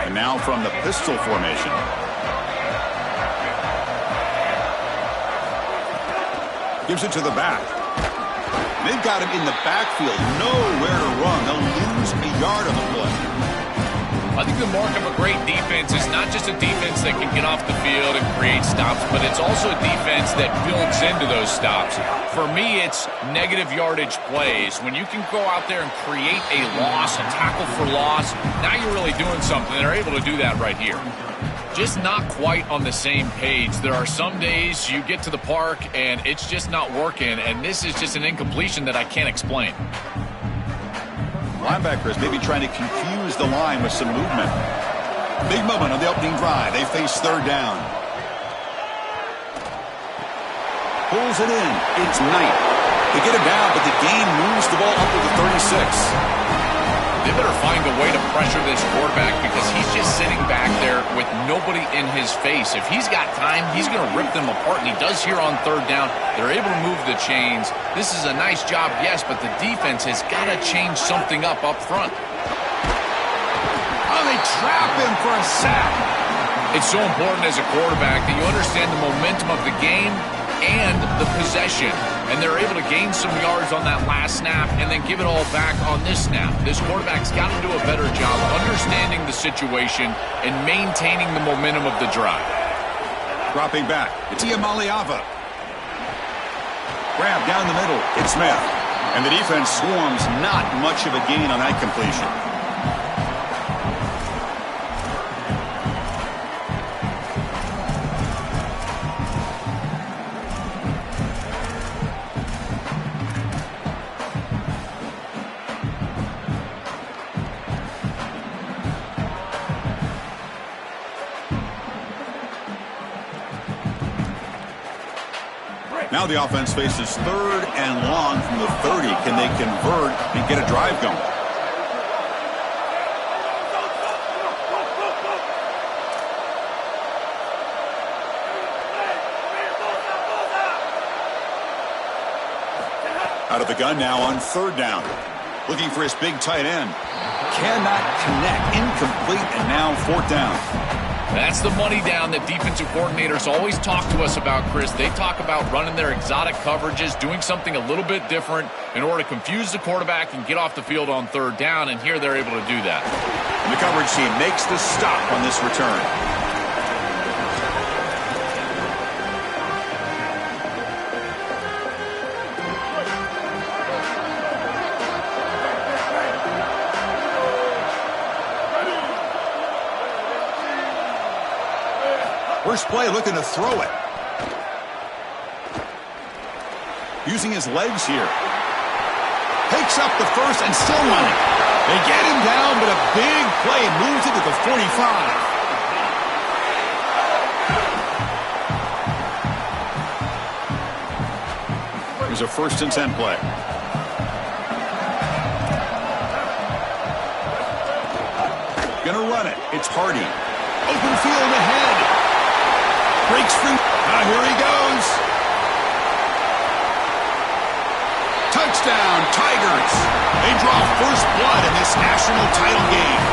And now from the pistol formation. Gives it to the back. They've got him in the backfield. Nowhere to run. They'll lose a yard on the play. I think the mark of a great defense is not just a defense that can get off the field and create stops, but it's also a defense that builds into those stops. For me, it's negative yardage plays. When you can go out there and create a loss, a tackle for loss, now you're really doing something. They're able to do that right here. Just not quite on the same page. There are some days you get to the park and it's just not working, and this is just an incompletion that I can't explain. Linebackers maybe trying to confuse the line with some movement. Big moment on the opening drive. They face third down. Pulls it in. It's Knight. They get it down, but the gain moves the ball up to the 36. They better find a way to pressure this quarterback because he's just sitting back there with nobody in his face. If he's got time, he's going to rip them apart, and he does here on third down. They're able to move the chains. This is a nice job, yes, but the defense has got to change something up front. Oh, they trap him for a sack. It's so important as a quarterback that you understand the momentum of the game and the possession. And they're able to gain some yards on that last snap and then give it all back on this snap. This quarterback's got to do a better job understanding the situation and maintaining the momentum of the drive. Dropping back. It's Maliava. Grab down the middle. It's Smith. And the defense swarms. Not much of a gain on that completion. Now the offense faces third and long from the 30. Can they convert and get a drive going? Out of the gun now on third down. Looking for his big tight end. Cannot connect. Incomplete, and now fourth down. That's the money down that defensive coordinators always talk to us about, Chris. They talk about running their exotic coverages, doing something a little bit different in order to confuse the quarterback and get off the field on third down, and here they're able to do that. And the coverage team makes the stop on this return. First play, looking to throw it. Using his legs here. Takes up the first and still running. They get him down, but a big play moves it to the 45. Here's a 1st and 10 play. Gonna run it. It's Hardy. Open field ahead. Breaks free. Now here he goes. Touchdown, Tigers. They draw first blood in this national title game.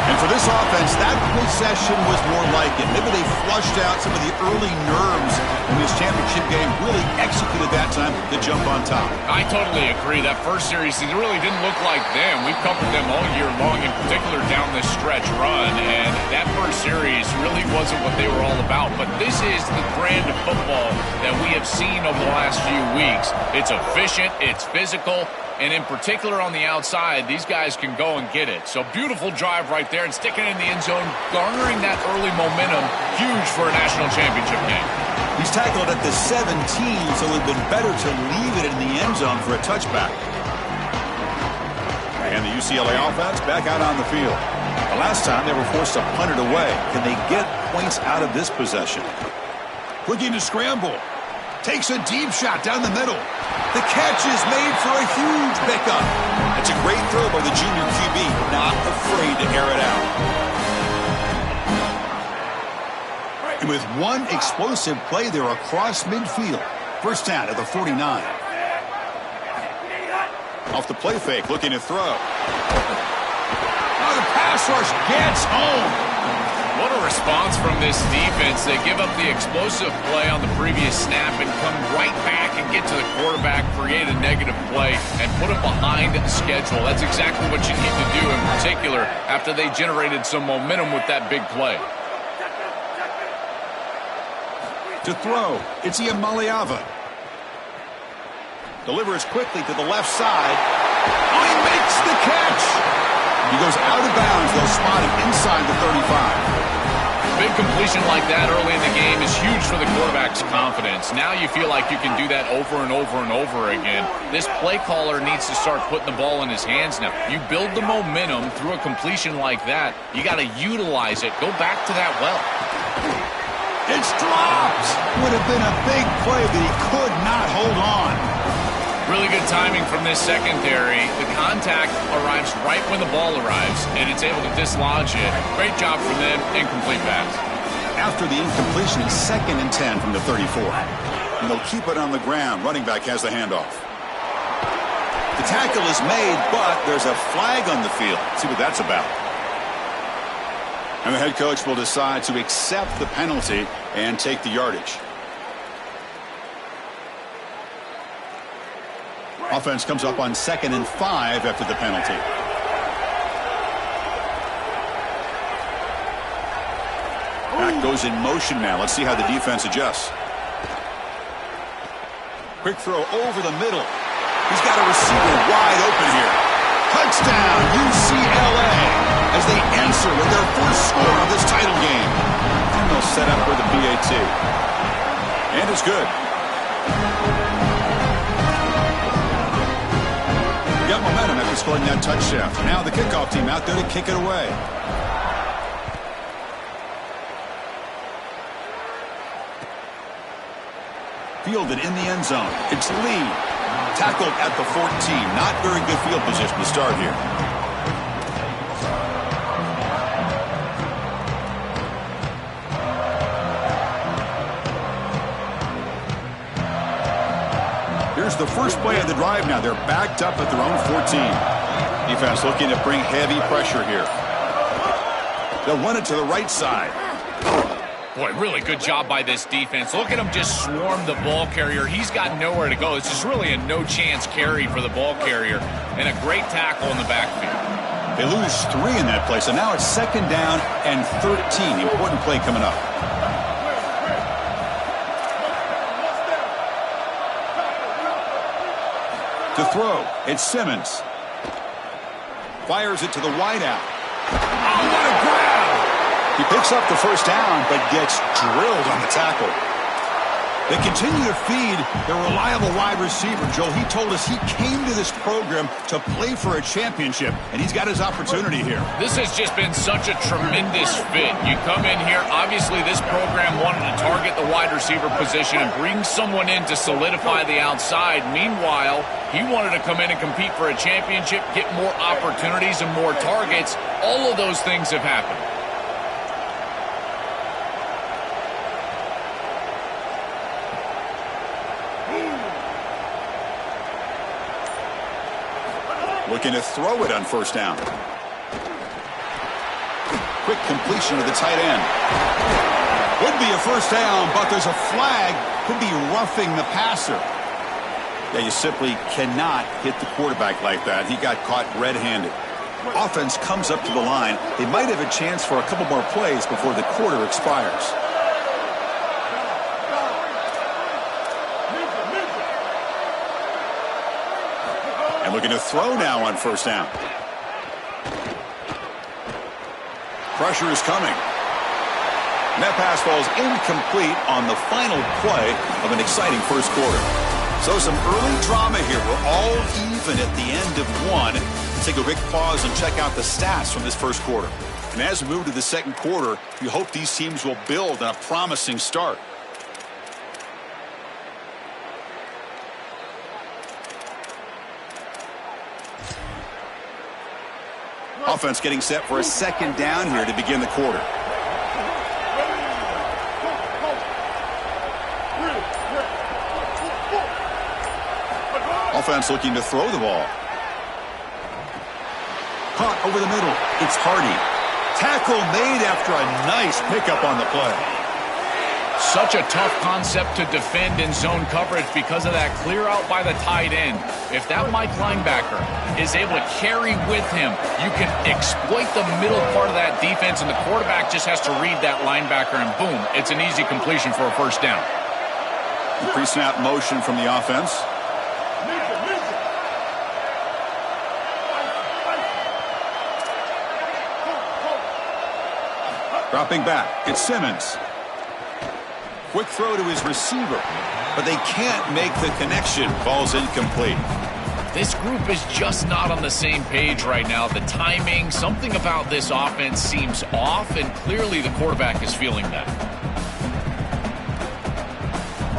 And for this offense, that possession was more like it. Maybe they flushed out some of the early nerves in this championship game, really executed that time to jump on top. I totally agree. That first series, it really didn't look like them. We've covered them all year long, in particular down this stretch run, and that first series really wasn't what they were all about. But this is the brand of football that we have seen over the last few weeks. It's efficient, it's physical, and in particular on the outside, these guys can go and get it. So beautiful drive right there and sticking it in the end zone, garnering that early momentum, huge for a national championship game. He's tackled at the 17, so it would have been better to leave it in the end zone for a touchback. And the UCLA offense back out on the field. The last time they were forced to punt it away. Can they get points out of this possession? Looking to scramble. Takes a deep shot down the middle. The catch is made for a huge pickup. It's a great throw by the junior QB, not afraid to air it out. And with one explosive play there across midfield. First down at the 49. Off the play fake, looking to throw. Oh, the pass source gets home. What a response from this defense. They give up the explosive play on the previous snap and come right back and get to the quarterback, create a negative play, and put him behind schedule. That's exactly what you need to do, in particular, after they generated some momentum with that big play. To throw, it's Ncaa. Delivers quickly to the left side. Oh, he makes the catch! He goes out of bounds. They'll spot him inside the 35. Big completion like that early in the game is huge for the quarterback's confidence. Now you feel like you can do that over and over and over again. This play caller needs to start putting the ball in his hands now. You build the momentum through a completion like that. You got to utilize it. Go back to that well. It's dropped. Would have been a big play, but he could not hold on. Really good timing from this secondary. The contact arrives right when the ball arrives, and it's able to dislodge it. Great job from them. Incomplete pass. After the incompletion, it's 2nd and 10 from the 34. And they'll keep it on the ground. Running back has the handoff. The tackle is made, but there's a flag on the field. Let's see what that's about. And the head coach will decide to accept the penalty and take the yardage. Offense comes up on 2nd and 5 after the penalty. Back goes in motion now. Let's see how the defense adjusts. Quick throw over the middle. He's got a receiver wide open here. Touchdown, UCLA, as they answer with their first score of this title game. And they'll set up for the PAT. And it's good. Got momentum after scoring that touchdown. Now the kickoff team out there to kick it away. Fielded in the end zone. It's Lee. Tackled at the 14. Not very good field position to start here. Here's the first play of the drive now. They're backed up at their own 14. Defense looking to bring heavy pressure here. They'll run it to the right side. Boy, really good job by this defense. Look at him just swarm the ball carrier. He's got nowhere to go. It's just really a no-chance carry for the ball carrier. And a great tackle in the backfield. They lose 3 in that play, so now it's 2nd down and 13. Important play coming up. To throw, it's Simmons. Fires it to the wideout. Oh, what a grab! He picks up the first down, but gets drilled on the tackle. They continue to feed their reliable wide receiver. Joe, he told us he came to this program to play for a championship, and he's got his opportunity here. This has just been such a tremendous fit. You come in here, obviously this program wanted to target the wide receiver position and bring someone in to solidify the outside. Meanwhile, he wanted to come in and compete for a championship, get more opportunities and more targets. All of those things have happened. Looking to throw it on first down. Quick completion to the tight end. Would be a first down, but there's a flag. Could be roughing the passer. Yeah, you simply cannot hit the quarterback like that. He got caught red-handed. Offense comes up to the line. They might have a chance for a couple more plays before the quarter expires. And looking to throw now on first down. Pressure is coming. And that pass falls incomplete on the final play of an exciting first quarter. So some early drama here. We're all even at the end of one. Let's take a quick pause and check out the stats from this first quarter. And as we move to the second quarter, we hope these teams will build on a promising start. Offense getting set for a second down here to begin the quarter. Offense looking to throw the ball. Caught over the middle. It's Hardy. Tackle made after a nice pickup on the play. Such a tough concept to defend in zone coverage because of that clear out by the tight end. If that Mike linebacker is able to carry with him, you can exploit the middle part of that defense, and the quarterback just has to read that linebacker, and boom, it's an easy completion for a first down. Pre-snap motion from the offense. Dropping back, it's Simmons. Quick throw to his receiver, but they can't make the connection. Ball's incomplete. This group is just not on the same page right now. The timing, something about this offense seems off, and clearly the quarterback is feeling that.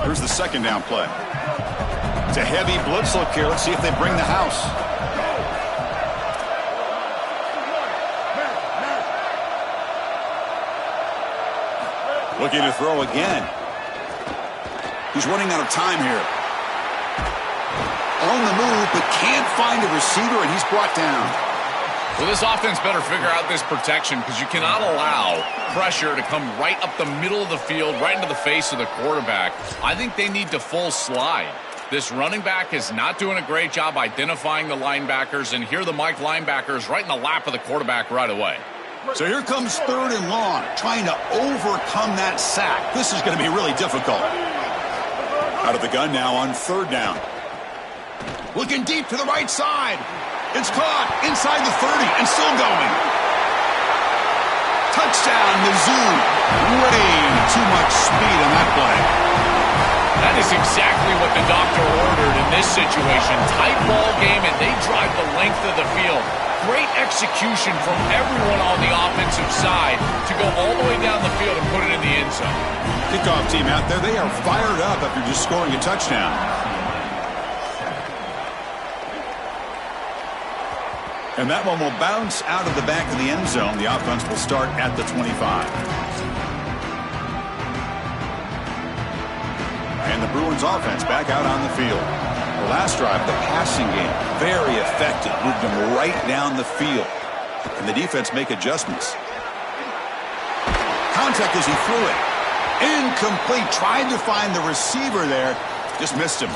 Here's the second down play. It's a heavy blitz look here. Let's see if they bring the house. Looking to throw again. He's running out of time here. On the move, but can't find a receiver, and he's brought down. Well, this offense better figure out this protection because you cannot allow pressure to come right up the middle of the field, right into the face of the quarterback. I think they need to full slide. This running back is not doing a great job identifying the linebackers, and here the Mike linebackers right in the lap of the quarterback right away. So here comes 3rd and long, trying to overcome that sack. This is going to be really difficult. Out of the gun now on 3rd down. Looking deep to the right side. It's caught inside the 30 and still going. Touchdown, Mizzou. Way too much speed on that play. That is exactly what the doctor ordered in this situation. Tight ball game, and they drive the length of the field. Great execution from everyone on the offensive side to go all the way down the field and put it in the end zone. Kickoff team out there, they are fired up after just scoring a touchdown. And that one will bounce out of the back of the end zone. The offense will start at the 25. And the Bruins offense back out on the field. The last drive, the passing game, very effective. Moved them right down the field. And the defense make adjustments. Contact as he threw it. Incomplete. Tried to find the receiver there. Just missed him.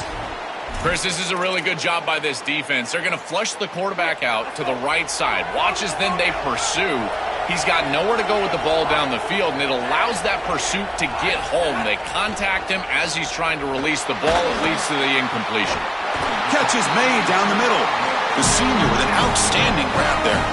Chris, this is a really good job by this defense. They're going to flush the quarterback out to the right side. Watch as then they pursue. He's got nowhere to go with the ball down the field, and it allows that pursuit to get home. They contact him as he's trying to release the ball. It leads to the incompletion. Catch is made down the middle. The senior with an outstanding grab there.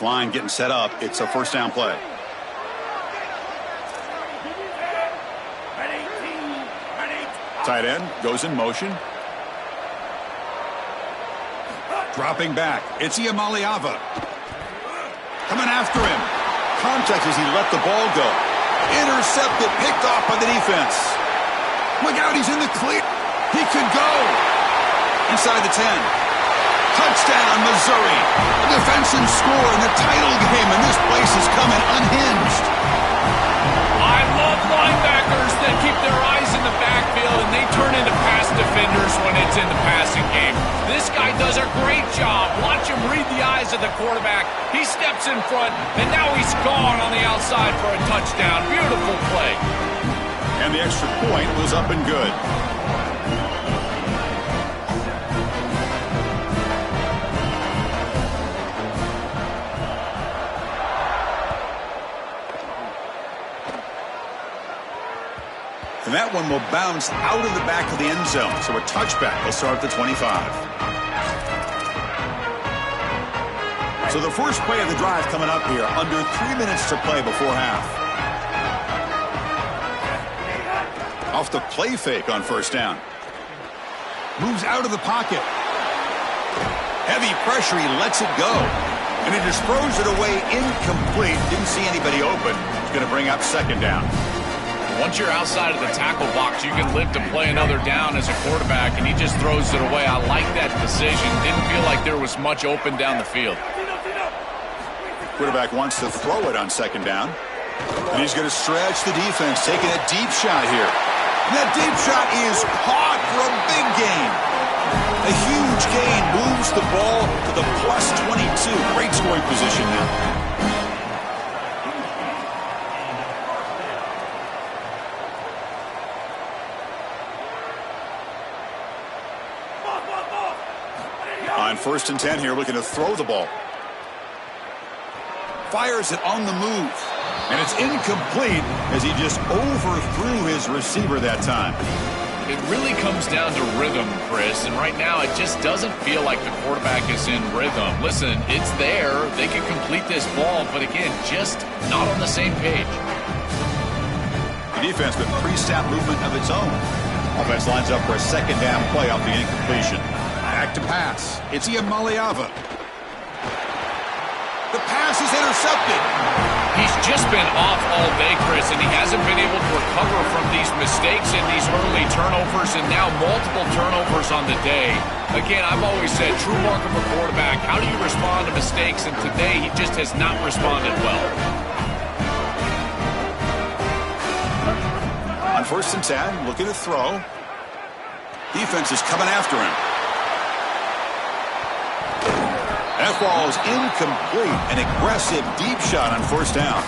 Line getting set up. It's a first down play. Tight end goes in motion. Dropping back. It's Iamaleava. Coming after him. Contact as he let the ball go. Intercepted. Picked off by the defense. Look out. He's in the clear. He could go. Inside the 10. Touchdown, Missouri. A defensive score in the title game, and this place is coming unhinged. I love linebackers that keep their eyes in the backfield, and they turn into pass defenders when it's in the passing game. This guy does a great job. Watch him read the eyes of the quarterback. He steps in front, and now he's gone on the outside for a touchdown. Beautiful play. And the extra point was up and good. And that one will bounce out of the back of the end zone. So a touchback will start at the 25. So the first play of the drive coming up here. Under 3 minutes to play before half. Off the play fake on first down. Moves out of the pocket. Heavy pressure. He lets it go. And he just throws it away incomplete. Didn't see anybody open. It's going to bring up second down. Once you're outside of the tackle box, you can live to play another down as a quarterback, and he just throws it away. I like that decision. Didn't feel like there was much open down the field. Quarterback wants to throw it on second down. And he's going to stretch the defense, taking a deep shot here. And that deep shot is caught for a big gain. A huge gain moves the ball to the plus 22. Great scoring position now. On 1st and 10 here, looking to throw the ball. Fires it on the move. And it's incomplete as he just overthrew his receiver that time. It really comes down to rhythm, Chris, and right now it just doesn't feel like the quarterback is in rhythm. Listen, it's there. They can complete this ball, but again, just not on the same page. The defense with pre-snap movement of its own. Offense lines up for a second down play off the incompletion. Back to pass. It's Ncaa. The pass is intercepted. He's just been off all day, Chris, and he hasn't been able to recover from these mistakes and these early turnovers, and now multiple turnovers on the day. Again, I've always said, true mark of a quarterback, how do you respond to mistakes? And today, he just has not responded well. On 1st and 10, looking to throw. Defense is coming after him. That ball is incomplete. An aggressive deep shot on 1st down.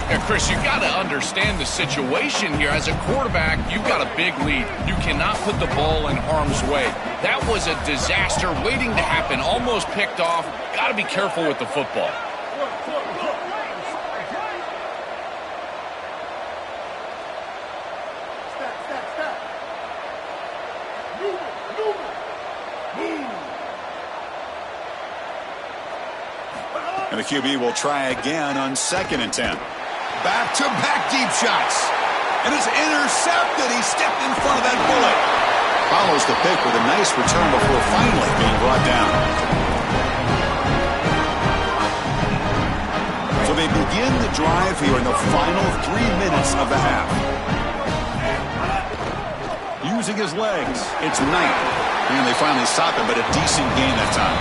Yeah, Chris, you got to understand the situation here. As a quarterback, you've got a big lead. You cannot put the ball in harm's way. That was a disaster waiting to happen. Almost picked off. Got to be careful with the football. And the QB will try again on 2nd and 10. Back-to-back deep shots. And it's intercepted. He stepped in front of that bullet. Follows the pick with a nice return before finally being brought down. So they begin the drive here in the final 3 minutes of the half. Using his legs. It's Knight. And they finally stop him, but a decent gain that time.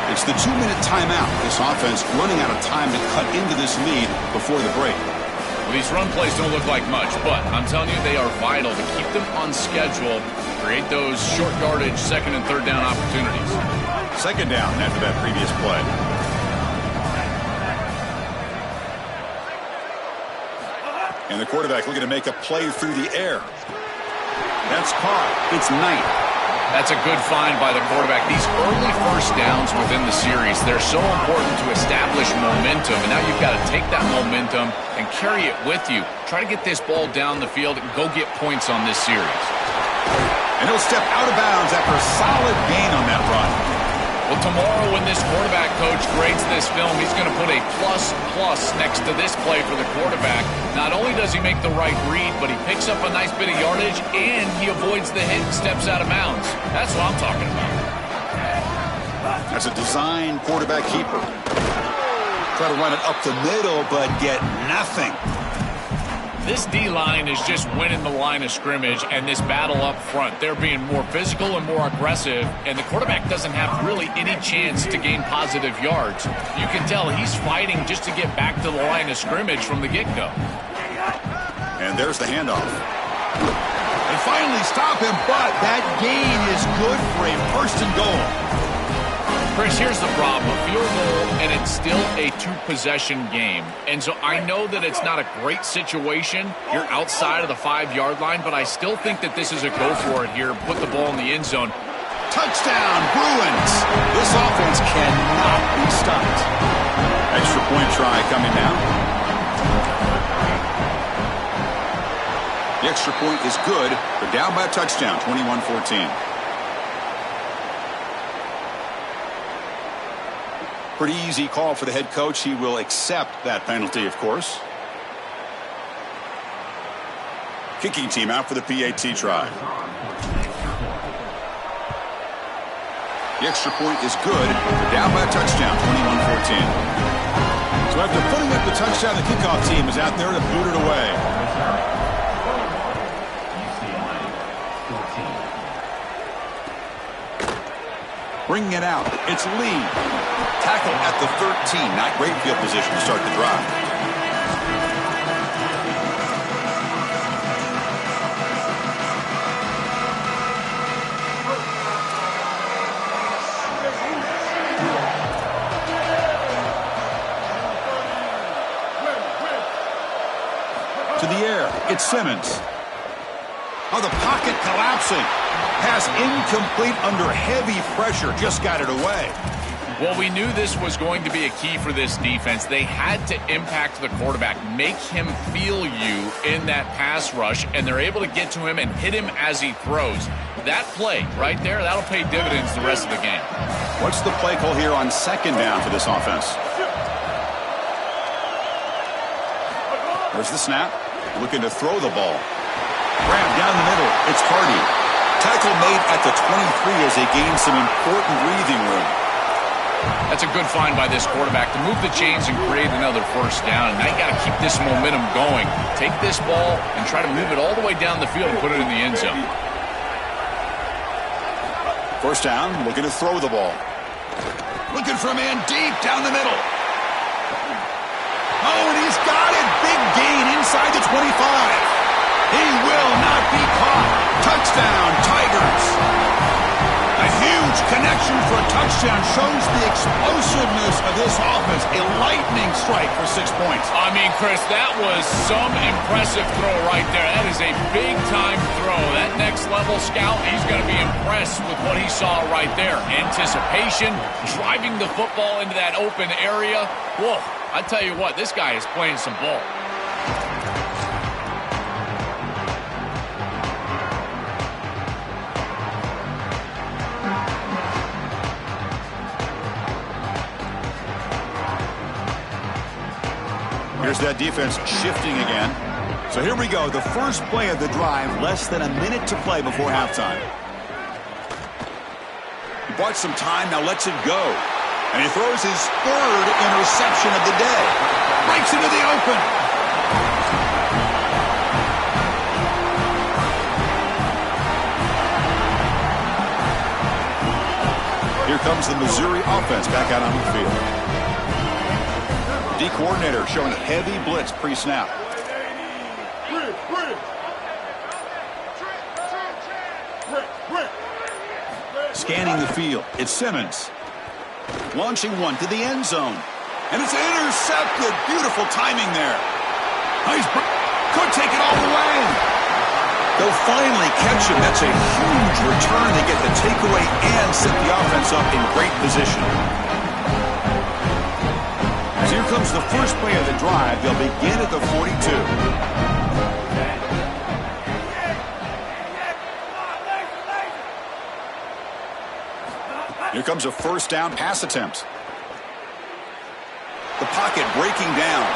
It's the 2-minute timeout. This offense running out of time to cut into this lead before the break. Well, these run plays don't look like much, but I'm telling you, they are vital to keep them on schedule, create those short yardage 2nd and 3rd down opportunities. 2nd down after that previous play. And the quarterback looking to make a play through the air. That's caught. It's Knight. That's a good find by the quarterback. These early 1st downs within the series, they're so important to establish momentum. And now you've got to take that momentum and carry it with you. Try to get this ball down the field and go get points on this series. And he'll step out of bounds after a solid gain on that run. Well, tomorrow when this quarterback coach grades this film, he's going to put a plus next to this play for the quarterback. Not only does he make the right read, but he picks up a nice bit of yardage, and he avoids the hit and steps out of bounds. That's what I'm talking about. That's a design quarterback keeper. Try to run it up the middle, but get nothing. This D-line is just winning the line of scrimmage, and this battle up front. They're being more physical and more aggressive, and the quarterback doesn't have really any chance to gain positive yards. You can tell he's fighting just to get back to the line of scrimmage from the get-go. And there's the handoff. They finally stop him, but that gain is good for a 1st and goal. Chris, here's the problem. A field goal, and it's still a 2-possession game. And so I know that it's not a great situation. You're outside of the 5-yard line, but I still think that this is a go for it here. Put the ball in the end zone. Touchdown, Bruins. This offense cannot be stopped. Extra point try coming now. The extra point is good. They're down by a touchdown, 21-14. Pretty easy call for the head coach. He will accept that penalty, of course. Kicking team out for the PAT try. The extra point is good. They're down by a touchdown, 21-14. So after putting up the touchdown, the kickoff team is out there to boot it away. Bringing it out. It's Lee. Tackle tackle at the 13. Not great field position to start the drive. To the air, it's Simmons. Oh, the pocket collapsing. Pass incomplete under heavy pressure. Just got it away. Well, we knew this was going to be a key for this defense. They had to impact the quarterback, make him feel you in that pass rush, and they're able to get to him and hit him as he throws. That play right there, that'll pay dividends the rest of the game. What's the play call here on second down for this offense? There's the snap. Looking to throw the ball. Grab down the middle. It's Hardy. Tackle made at the 23 as they gain some important breathing room. That's a good find by this quarterback to move the chains and create another first down. And now you got to keep this momentum going. Take this ball and try to move it all the way down the field and put it in the end zone. First down, looking to throw the ball. Looking for a man deep down the middle. Oh, and he's got it. Big gain inside the 25. He will not be caught. Touchdown, Tigers. A huge connection for a touchdown shows the explosiveness of this offense. A lightning strike for 6 points. I mean, Chris, that was some impressive throw right there. That is a big-time throw. That next-level scout, he's going to be impressed with what he saw right there. Anticipation, driving the football into that open area. Whoa. I tell you what, this guy is playing some ball. Here's that defense shifting again. So here we go, the first play of the drive, less than a minute to play before halftime. He bought some time, now lets it go. And he throws his third interception of the day. Breaks into the open. Here comes the Missouri offense back out on the field. D coordinator showing heavy blitz pre-snap. Scanning the field. It's Simmons. Launching one to the end zone. And it's intercepted. Beautiful timing there. Could take it all the way. They'll finally catch him. That's a huge return. They get the takeaway and set the offense up in great position. As here comes the first play of the drive. They'll begin at the 42. Here comes a first down pass attempt. The pocket breaking down.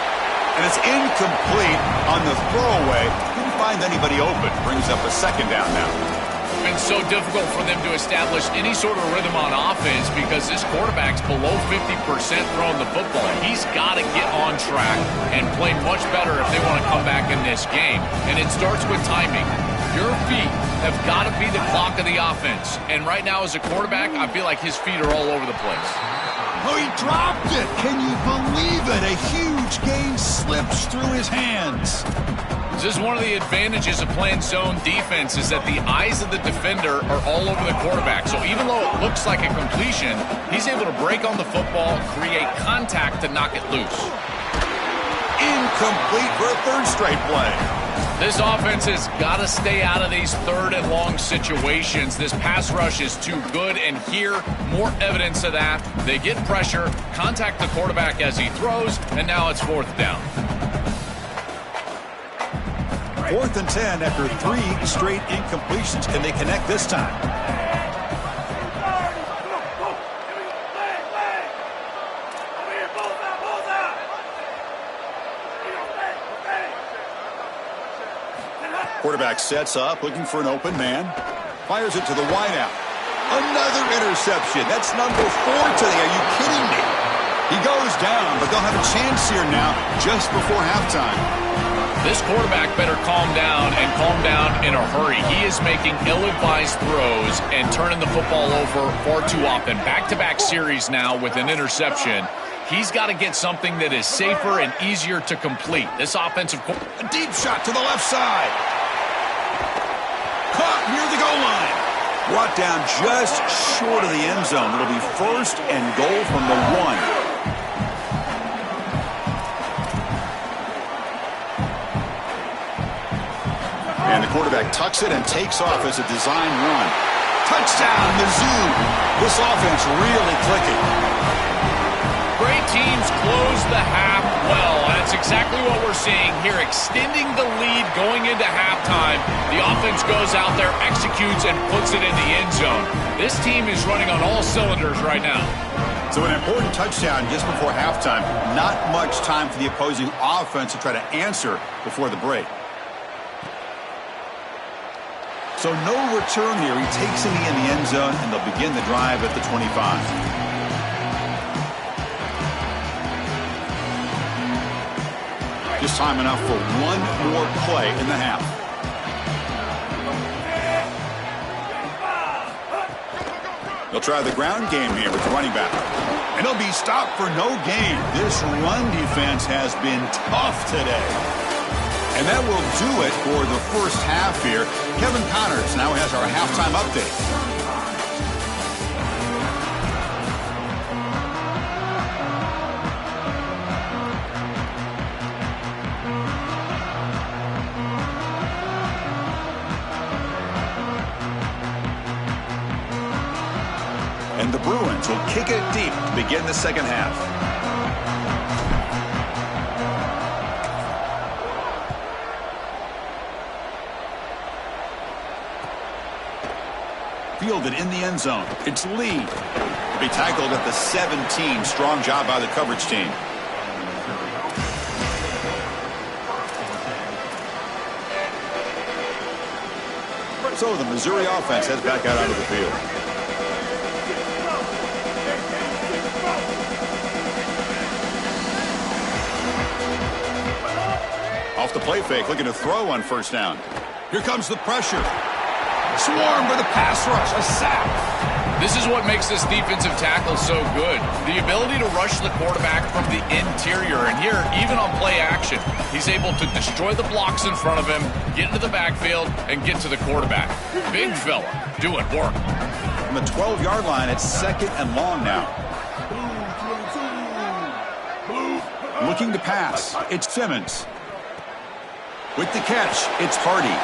And it's incomplete on the throwaway. Didn't find anybody open. Brings up a second down now. It's so difficult for them to establish any sort of rhythm on offense because this quarterback's below 50% throwing the football. He's got to get on track and play much better if they want to come back in this game. And it starts with timing. Your feet have got to be the clock of the offense. And right now as a quarterback, I feel like his feet are all over the place. Oh, he dropped it. Can you believe it? A huge gain slips through his hands. This is one of the advantages of playing zone defense is that the eyes of the defender are all over the quarterback. So even though it looks like a completion, he's able to break on the football, create contact to knock it loose. Incomplete for a third straight play. This offense has got to stay out of these third and long situations. This pass rush is too good, and here, more evidence of that. They get pressure, contact the quarterback as he throws, and now it's fourth down. 4th and 10 after 3 straight incompletions. Can they connect this time? Quarterback sets up, looking for an open man. Fires it to the wideout. Another interception. That's number 4 today. Are you kidding me? He goes down, but they'll have a chance here now just before halftime. This quarterback better calm down and calm down in a hurry. He is making ill-advised throws and turning the football over far too often. Back-to-back series now with an interception. He's got to get something that is safer and easier to complete. This offensive... A deep shot to the left side. Caught near the goal line. Brought down just short of the end zone. It'll be 1st and goal from the 1. And the quarterback tucks it and takes off as a design run. Touchdown, Mizzou. This offense really clicking. Great teams close the half well. And that's exactly what we're seeing here. Extending the lead going into halftime. The offense goes out there, executes, and puts it in the end zone. This team is running on all cylinders right now. So an important touchdown just before halftime. Not much time for the opposing offense to try to answer before the break. So no return here. He takes it in the end zone, and they'll begin the drive at the 25. Just time enough for one more play in the half. They'll try the ground game here with the running back. And he'll be stopped for no gain. This run defense has been tough today. And that will do it for the first half here. Kevin Connors now has our halftime update. And the Bruins will kick it deep to begin the second half. Fielded in the end zone. It's Lee. To be tackled at the 17. Strong job by the coverage team. So the Missouri offense heads back out onto the field. Off the play fake, looking to throw on first down. Here comes the pressure. Swarmed by the pass rush, a sack. This is what makes this defensive tackle so good. The ability to rush the quarterback from the interior. And here, even on play action, he's able to destroy the blocks in front of him, get into the backfield, and get to the quarterback. Big fella doing work. From the 12-yard line, it's 2nd and long now. Looking to pass, it's Simmons. With the catch, it's Hardy.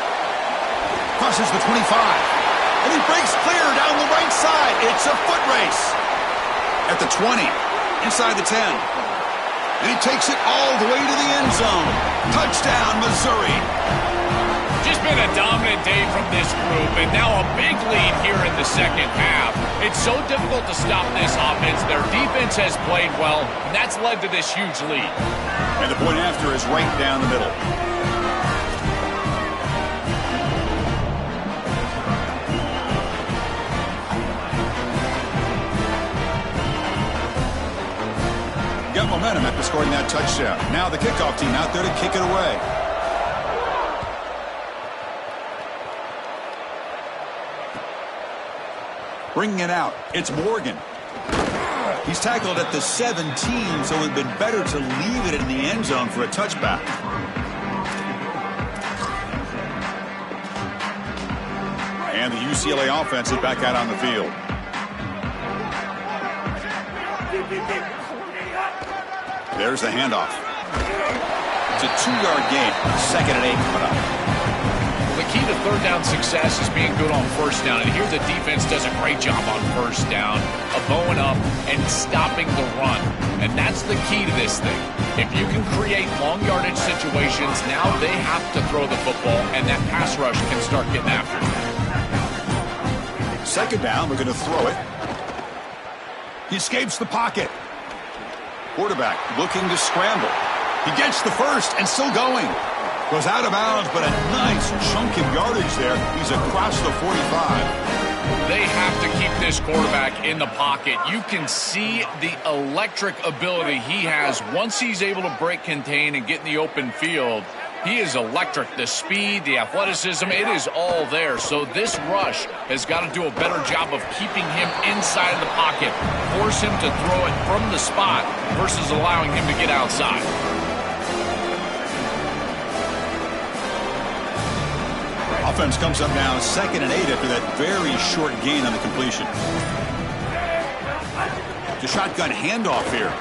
Crosses the 25. And he breaks clear down the right side. It's a foot race. At the 20. Inside the 10. And he takes it all the way to the end zone. Touchdown, Missouri. Just been a dominant day from this group. And now a big lead here in the second half. It's so difficult to stop this offense. Their defense has played well. And that's led to this huge lead. And the point after is right down the middle. Got momentum after scoring that touchdown. Now the kickoff team out there to kick it away. Bringing it out, it's Morgan. He's tackled at the 17, so it would have been better to leave it in the end zone for a touchback. And the UCLA offense is back out on the field. There's the handoff. It's a 2-yard gain. 2nd and 8 coming up. Well, the key to third down success is being good on first down. And here the defense does a great job on first down of bowing up and stopping the run. And that's the key to this thing. If you can create long yardage situations, now they have to throw the football, and that pass rush can start getting after it. 2nd down, we're going to throw it. He escapes the pocket. Quarterback looking to scramble. He gets the first and still going. Goes out of bounds, but a nice chunk of yardage there. He's across the 45. They have to keep this quarterback in the pocket. You can see the electric ability he has once he's able to break contain and get in the open field. He is electric. The speed, the athleticism, it is all there. So this rush has got to do a better job of keeping him inside of the pocket. Force him to throw it from the spot versus allowing him to get outside. Offense comes up now 2nd and 8 after that very short gain on the completion. The shotgun handoff here.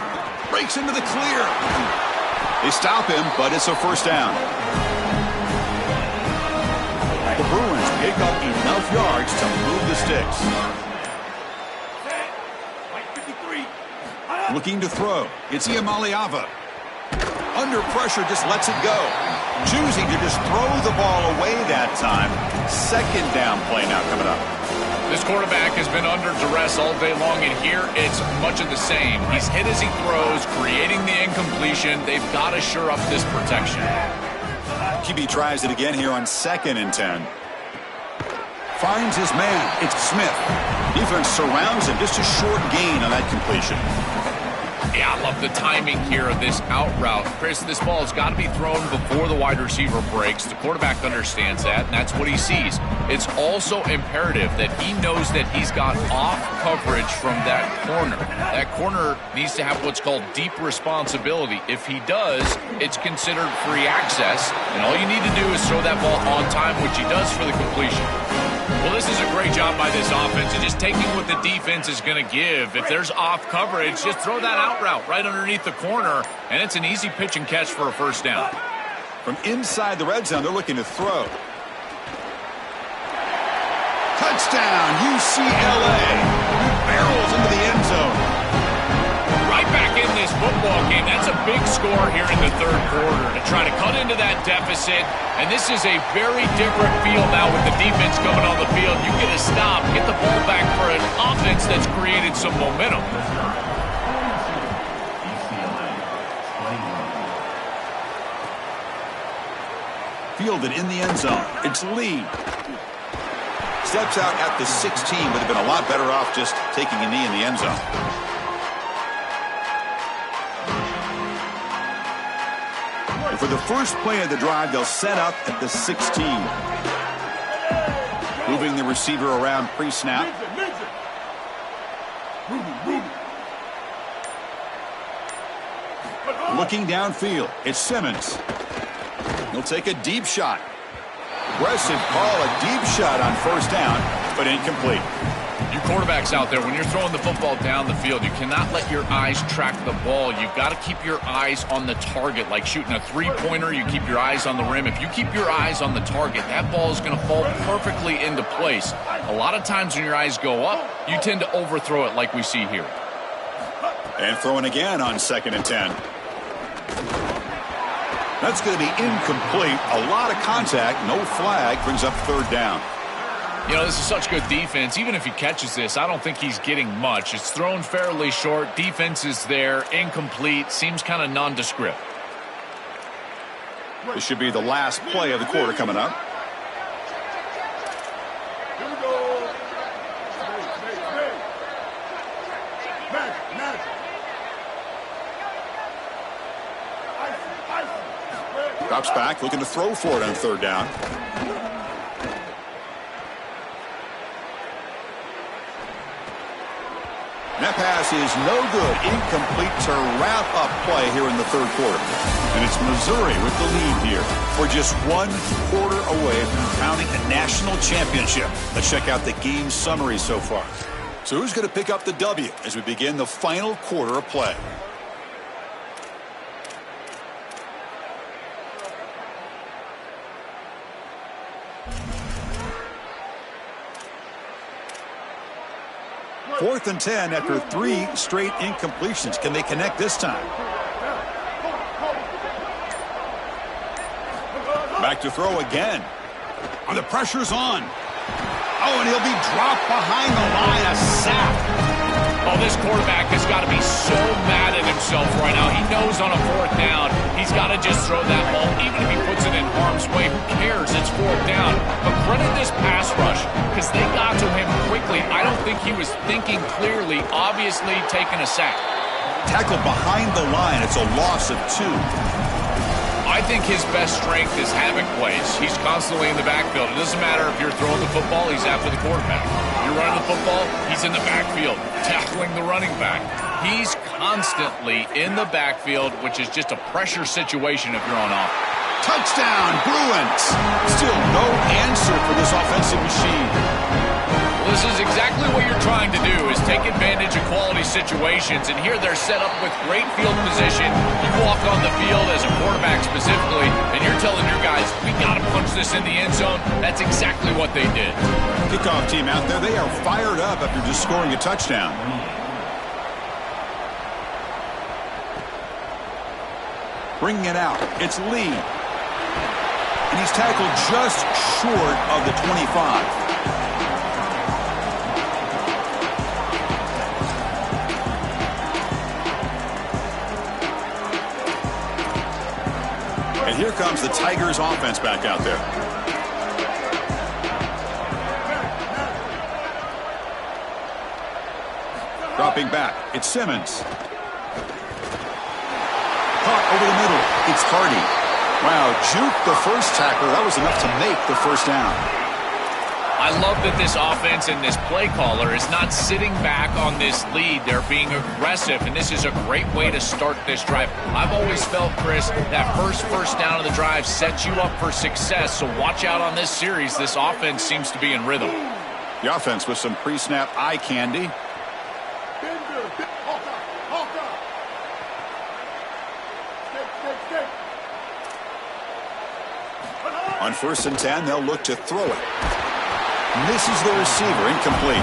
Breaks into the clear. They stop him, but it's a first down. The Bruins pick up enough yards to move the sticks. Looking to throw. It's Ncaa. Under pressure, just lets it go. Choosing to just throw the ball away that time. 2nd down play now coming up. This quarterback has been under duress all day long, and here it's much of the same. He's hit as he throws, creating the incompletion. They've got to shore up this protection. QB tries it again here on 2nd and 10. Finds his man. It's Smith. Defense surrounds him. Just a short gain on that completion. Yeah, I love the timing here of this out route. Chris, this ball has got to be thrown before the wide receiver breaks. The quarterback understands that, and that's what he sees. It's also imperative that he knows that he's got off coverage from that corner. That corner needs to have what's called deep responsibility. If he does, it's considered free access, and all you need to do is throw that ball on time, which he does for the completion. Well, this is a great job by this offense and just taking what the defense is going to give. If there's off coverage, just throw that out route right underneath the corner, and it's an easy pitch and catch for a first down. From inside the red zone, they're looking to throw. Touchdown, UCLA. Barrels into the end zone. Right back in this football game. That's a big score here in the 3rd quarter to try to cut into that deficit. And this is a very different feel now with the defense coming on the field. You get a stop, get the ball back for an offense that's created some momentum. Fielded in the end zone. It's Lee. Steps out at the 16, would have been a lot better off just taking a knee in the end zone. And for the first play of the drive, they'll set up at the 16. Moving the receiver around pre-snap. Looking downfield, it's Simmons. He'll take a deep shot. Aggressive call, a deep shot on first down, but incomplete. You quarterbacks out there, when you're throwing the football down the field, you cannot let your eyes track the ball. You've got to keep your eyes on the target. Like shooting a three-pointer, you keep your eyes on the rim. If you keep your eyes on the target, that ball is going to fall perfectly into place. A lot of times when your eyes go up, you tend to overthrow it like we see here. And throwing again on 2nd and 10. That's going to be incomplete. A lot of contact, no flag, brings up 3rd down. You know, this is such good defense. Even if he catches this, I don't think he's getting much. It's thrown fairly short. Defense is there. Incomplete. Seems kind of nondescript. This should be the last play of the quarter coming up. Here we go. Drops back, looking to throw for it on 3rd down. That pass is no good. Incomplete to wrap up play here in the 3rd quarter. And it's Missouri with the lead here. We're just 1 quarter away from crowning a national championship. Let's check out the game summary so far. So who's going to pick up the W as we begin the final quarter of play? Fourth and 10 after 3 straight incompletions. Can they connect this time? Back to throw again. The pressure's on. Oh, and he'll be dropped behind the line. A sack. Oh, this quarterback has got to be so mad at himself right now. He knows on a 4th down, he's got to just throw that ball. Even if he puts it in harm's way, who cares? It's 4th down. But credit this pass rush because they got to him quickly. I don't think he was thinking clearly, obviously taking a sack. Tackled behind the line. It's a loss of 2. I think his best strength is havoc plays. He's constantly in the backfield. It doesn't matter if you're throwing the football, he's after the quarterback. If you're running the football, he's in the backfield, tackling the running back. He's constantly in the backfield, which is just a pressure situation if you're on offense. Touchdown, Bruins. Still no answer for this offensive machine. Well, this is exactly what you're trying to do, is take advantage of quality situations. And here they're set up with great field position. You walk on the field as a quarterback specifically, and you're telling your guys, we got to punch this in the end zone. That's exactly what they did. Kickoff team out there, they are fired up after just scoring a touchdown. Bringing it out, it's Lee. And he's tackled just short of the 25. And here comes the Tigers offense back out there. Dropping back, it's Simmons. Caught over the middle, it's Hardy. Wow, juke the first tackle. That was enough to make the first down. I love that this offense and this play caller is not sitting back on this lead. They're being aggressive, and this is a great way to start this drive. I've always felt, Chris, that first down of the drive sets you up for success, so watch out on this series. This offense seems to be in rhythm. The offense with some pre-snap eye candy. On 1st and 10, they'll look to throw it. Misses the receiver, incomplete.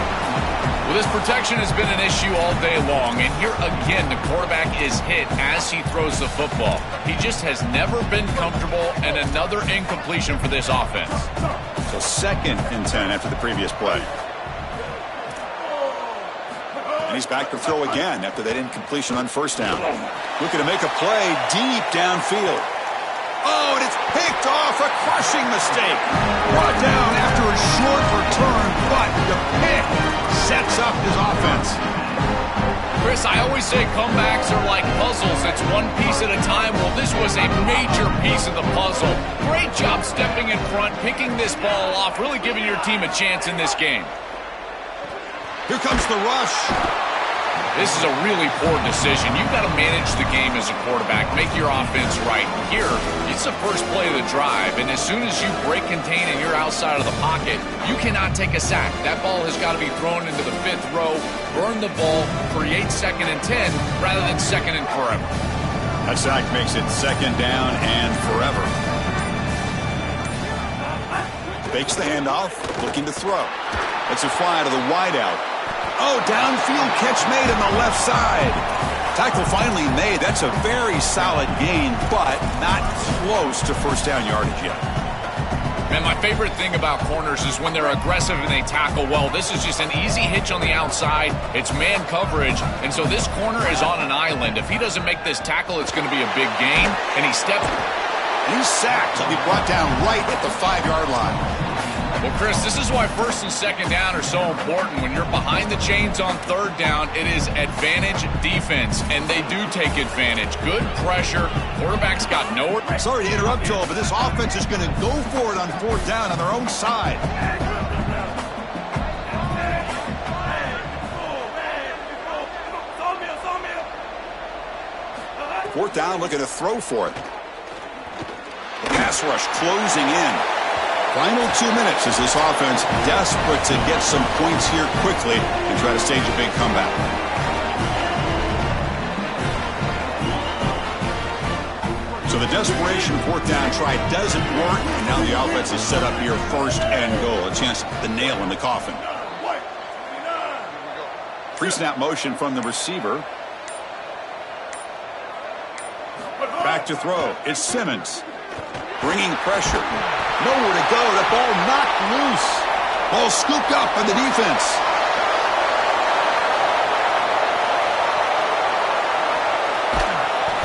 Well, this protection has been an issue all day long, and here again, the quarterback is hit as he throws the football. He just has never been comfortable, and another incompletion for this offense. So 2nd and 10 after the previous play. And he's back to throw again after that incompletion on 1st down. Looking to make a play deep downfield. Oh, and it's picked off, a crushing mistake. Brought down after a short return, but the pick sets up his offense. Chris, I always say comebacks are like puzzles. It's one piece at a time. Well, this was a major piece of the puzzle. Great job stepping in front, picking this ball off, really giving your team a chance in this game. Here comes the rush. This is a really poor decision. You've got to manage the game as a quarterback, make your offense right. Here, it's the first play of the drive, and as soon as you break contain and you're outside of the pocket, you cannot take a sack. That ball has got to be thrown into the 5th row, burn the ball, create 2nd and 10 rather than 2nd and forever. That sack makes it 2nd down and forever. Fakes the handoff, looking to throw. It's a fly to the wideout. Oh, downfield catch made on the left side. Tackle finally made. That's a very solid gain, but not close to 1st down yardage yet. Man, my favorite thing about corners is when they're aggressive and they tackle well. This is just an easy hitch on the outside. It's man coverage, and so this corner is on an island. If he doesn't make this tackle, it's going to be a big gain, and he steps. And he's sacked. He'll be brought down right at the 5-yard line. Well, Chris, this is why 1st and 2nd down are so important. When you're behind the chains on 3rd down, it is advantage defense, and they do take advantage. Good pressure. Quarterback's got nowhere. Sorry to interrupt, Joel, but this offense is going to go for it on 4th down on their own side. 4th down, looking to throw for it. Pass rush closing in. Final 2 minutes as this offense desperate to get some points here quickly and try to stage a big comeback. So the desperation 4th down try doesn't work, and now the offense is set up here 1st and goal. A chance to put the nail in the coffin. Pre-snap motion from the receiver. Back to throw. It's Simmons. Bringing pressure. Nowhere to go. The ball knocked loose. Ball scooped up by the defense.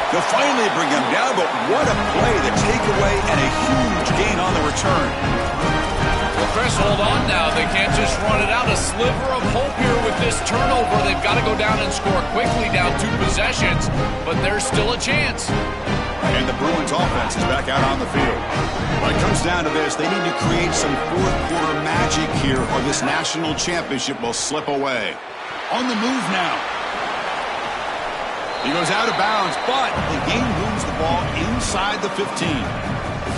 They'll finally bring him down, but what a play. The takeaway and a huge gain on the return. Well, Chris, hold on now. They can't just run it out. A sliver of hope here with this turnover. They've got to go down and score quickly, down 2 possessions, but there's still a chance. And the Bruins offense is back out on the field. When it comes down to this, they need to create some fourth-quarter magic here or this national championship will slip away. On the move now. He goes out of bounds, but the game moves the ball inside the 15.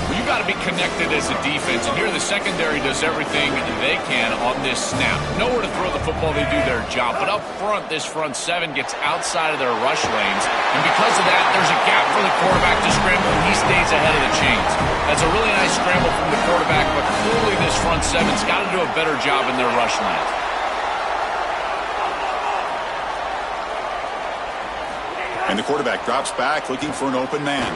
Well, you've got to be connected as a defense, and here the secondary does everything they can on this snap. Nowhere to throw the football, they do their job. But up front, this front seven gets outside of their rush lanes, and because of that, there's a gap for the quarterback to scramble, and he stays ahead of the chains. That's a really nice scramble from the quarterback, but clearly this front seven's got to do a better job in their rush lanes. And the quarterback drops back, looking for an open man.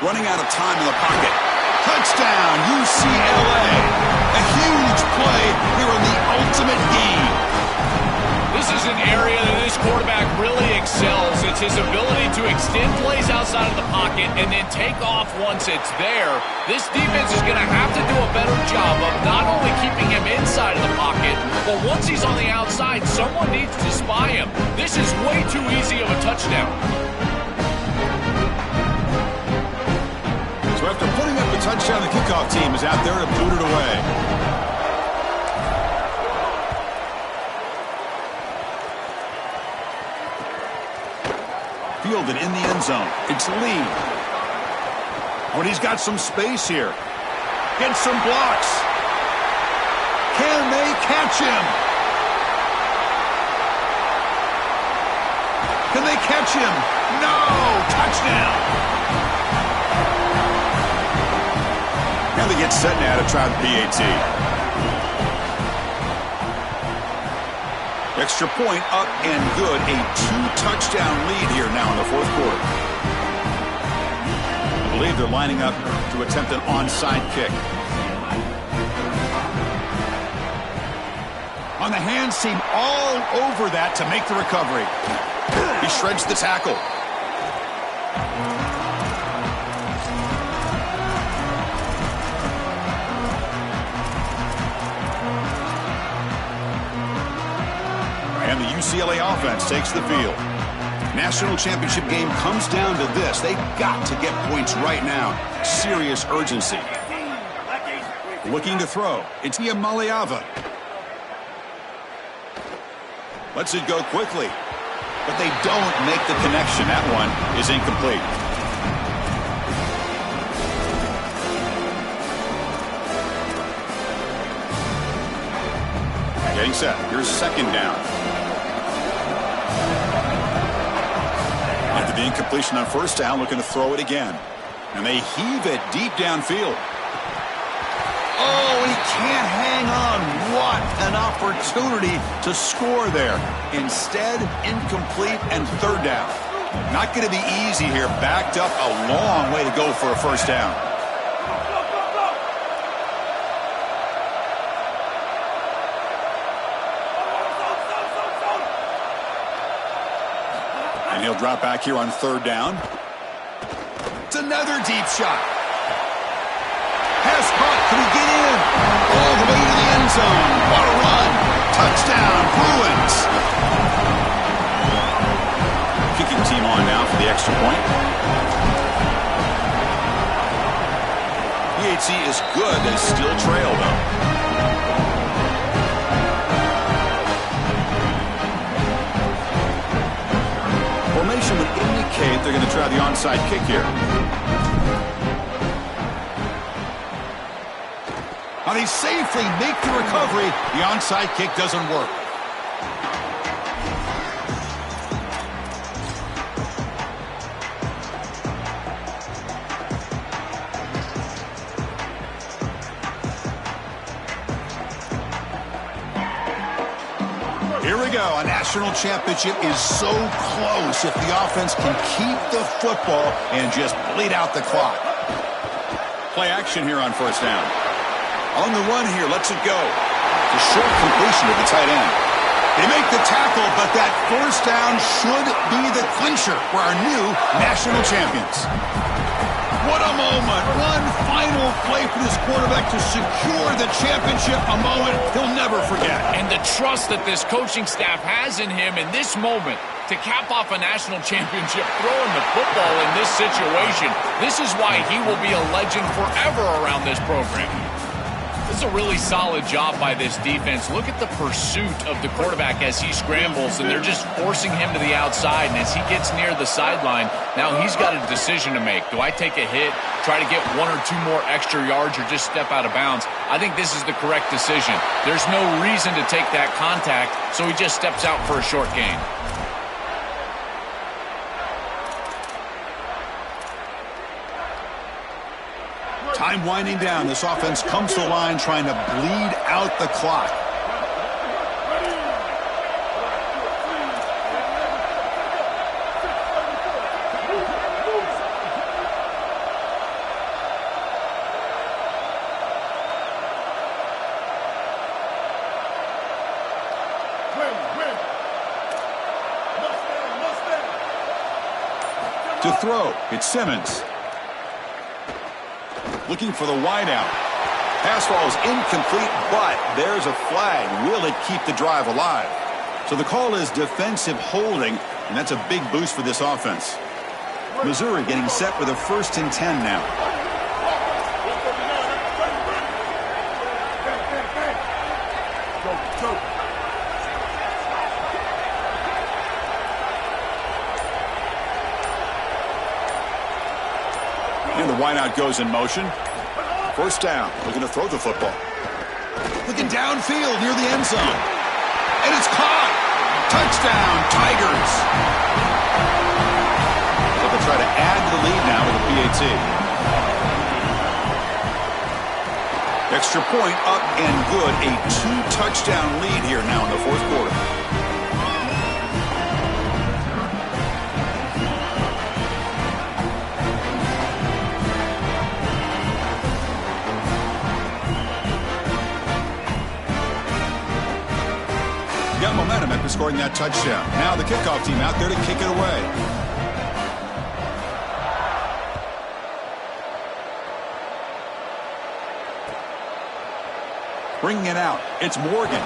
Running out of time in the pocket. Touchdown, UCLA. A huge play here in the ultimate game. This is an area that this quarterback really excels. It's his ability to extend plays outside of the pocket and then take off once it's there. This defense is going to have to do a better job of not only keeping him inside of the pocket, but once he's on the outside, someone needs to spy him. This is way too easy of a touchdown. So after putting up the touchdown, the kickoff team is out there to boot it away. Fielded in the end zone. It's Lee. But he's got some space here. Gets some blocks. Can they catch him? Can they catch him? No! Touchdown! Now they get set now to try the PAT. Extra point up and good. A 2-touchdown lead here now in the fourth quarter. I believe they're lining up to attempt an onside kick. On the hands seam all over that to make the recovery. He shreds the tackle. And the UCLA offense takes the field. National championship game comes down to this. They've got to get points right now. Serious urgency. Looking to throw. It's Ncaa. Lets it go quickly. But they don't make the connection. That one is incomplete. Getting set. Here's second down. After the incompletion on first down, looking to throw it again. And they heave it deep downfield. Oh, he can't hang on. What an opportunity to score there. Instead, incomplete and third down. Not going to be easy here. Backed up a long way to go for a first down. And he'll drop back here on third down. It's another deep shot. Pass caught. Can he get in? All the way to the end zone. What a run. Touchdown, Bruins. Kicking team on now for the extra point. PAT is good. They still trail, though. Formation would indicate they're going to try the onside kick here. Now they safely make the recovery. The onside kick doesn't work. Here we go. A national championship is so close if the offense can keep the football and just bleed out the clock. Play action here on first down. On the run here, lets it go. It's a short completion to the tight end. They make the tackle, but that first down should be the clincher for our new national champions. What a moment. One final play for this quarterback to secure the championship, a moment he'll never forget. And the trust that this coaching staff has in him in this moment to cap off a national championship throwing the football in this situation. This is why he will be a legend forever around this program. This is a really solid job by this defense. Look at the pursuit of the quarterback as he scrambles, and they're just forcing him to the outside. And as he gets near the sideline, now he's got a decision to make. Do I take a hit, try to get 1 or 2 more extra yards, or just step out of bounds? I think this is the correct decision. There's no reason to take that contact, so he just steps out for a short gain. Time winding down. This offense comes to the line trying to bleed out the clock. To throw, it's Simmons. Looking for the wideout. Pass ball is incomplete, but there's a flag. Will it keep the drive alive? So the call is defensive holding, and that's a big boost for this offense. Missouri getting set with a 1st and 10 now. And the wideout goes in motion. 1st down. Looking to throw the football. Looking downfield near the end zone. And it's caught. Touchdown, Tigers. So they'll try to add to the lead now with a PAT. Extra point up and good. A 2-touchdown lead here now in the 4th quarter. Got momentum after scoring that touchdown. Now the kickoff team out there to kick it away. Bringing it out, it's Morgan.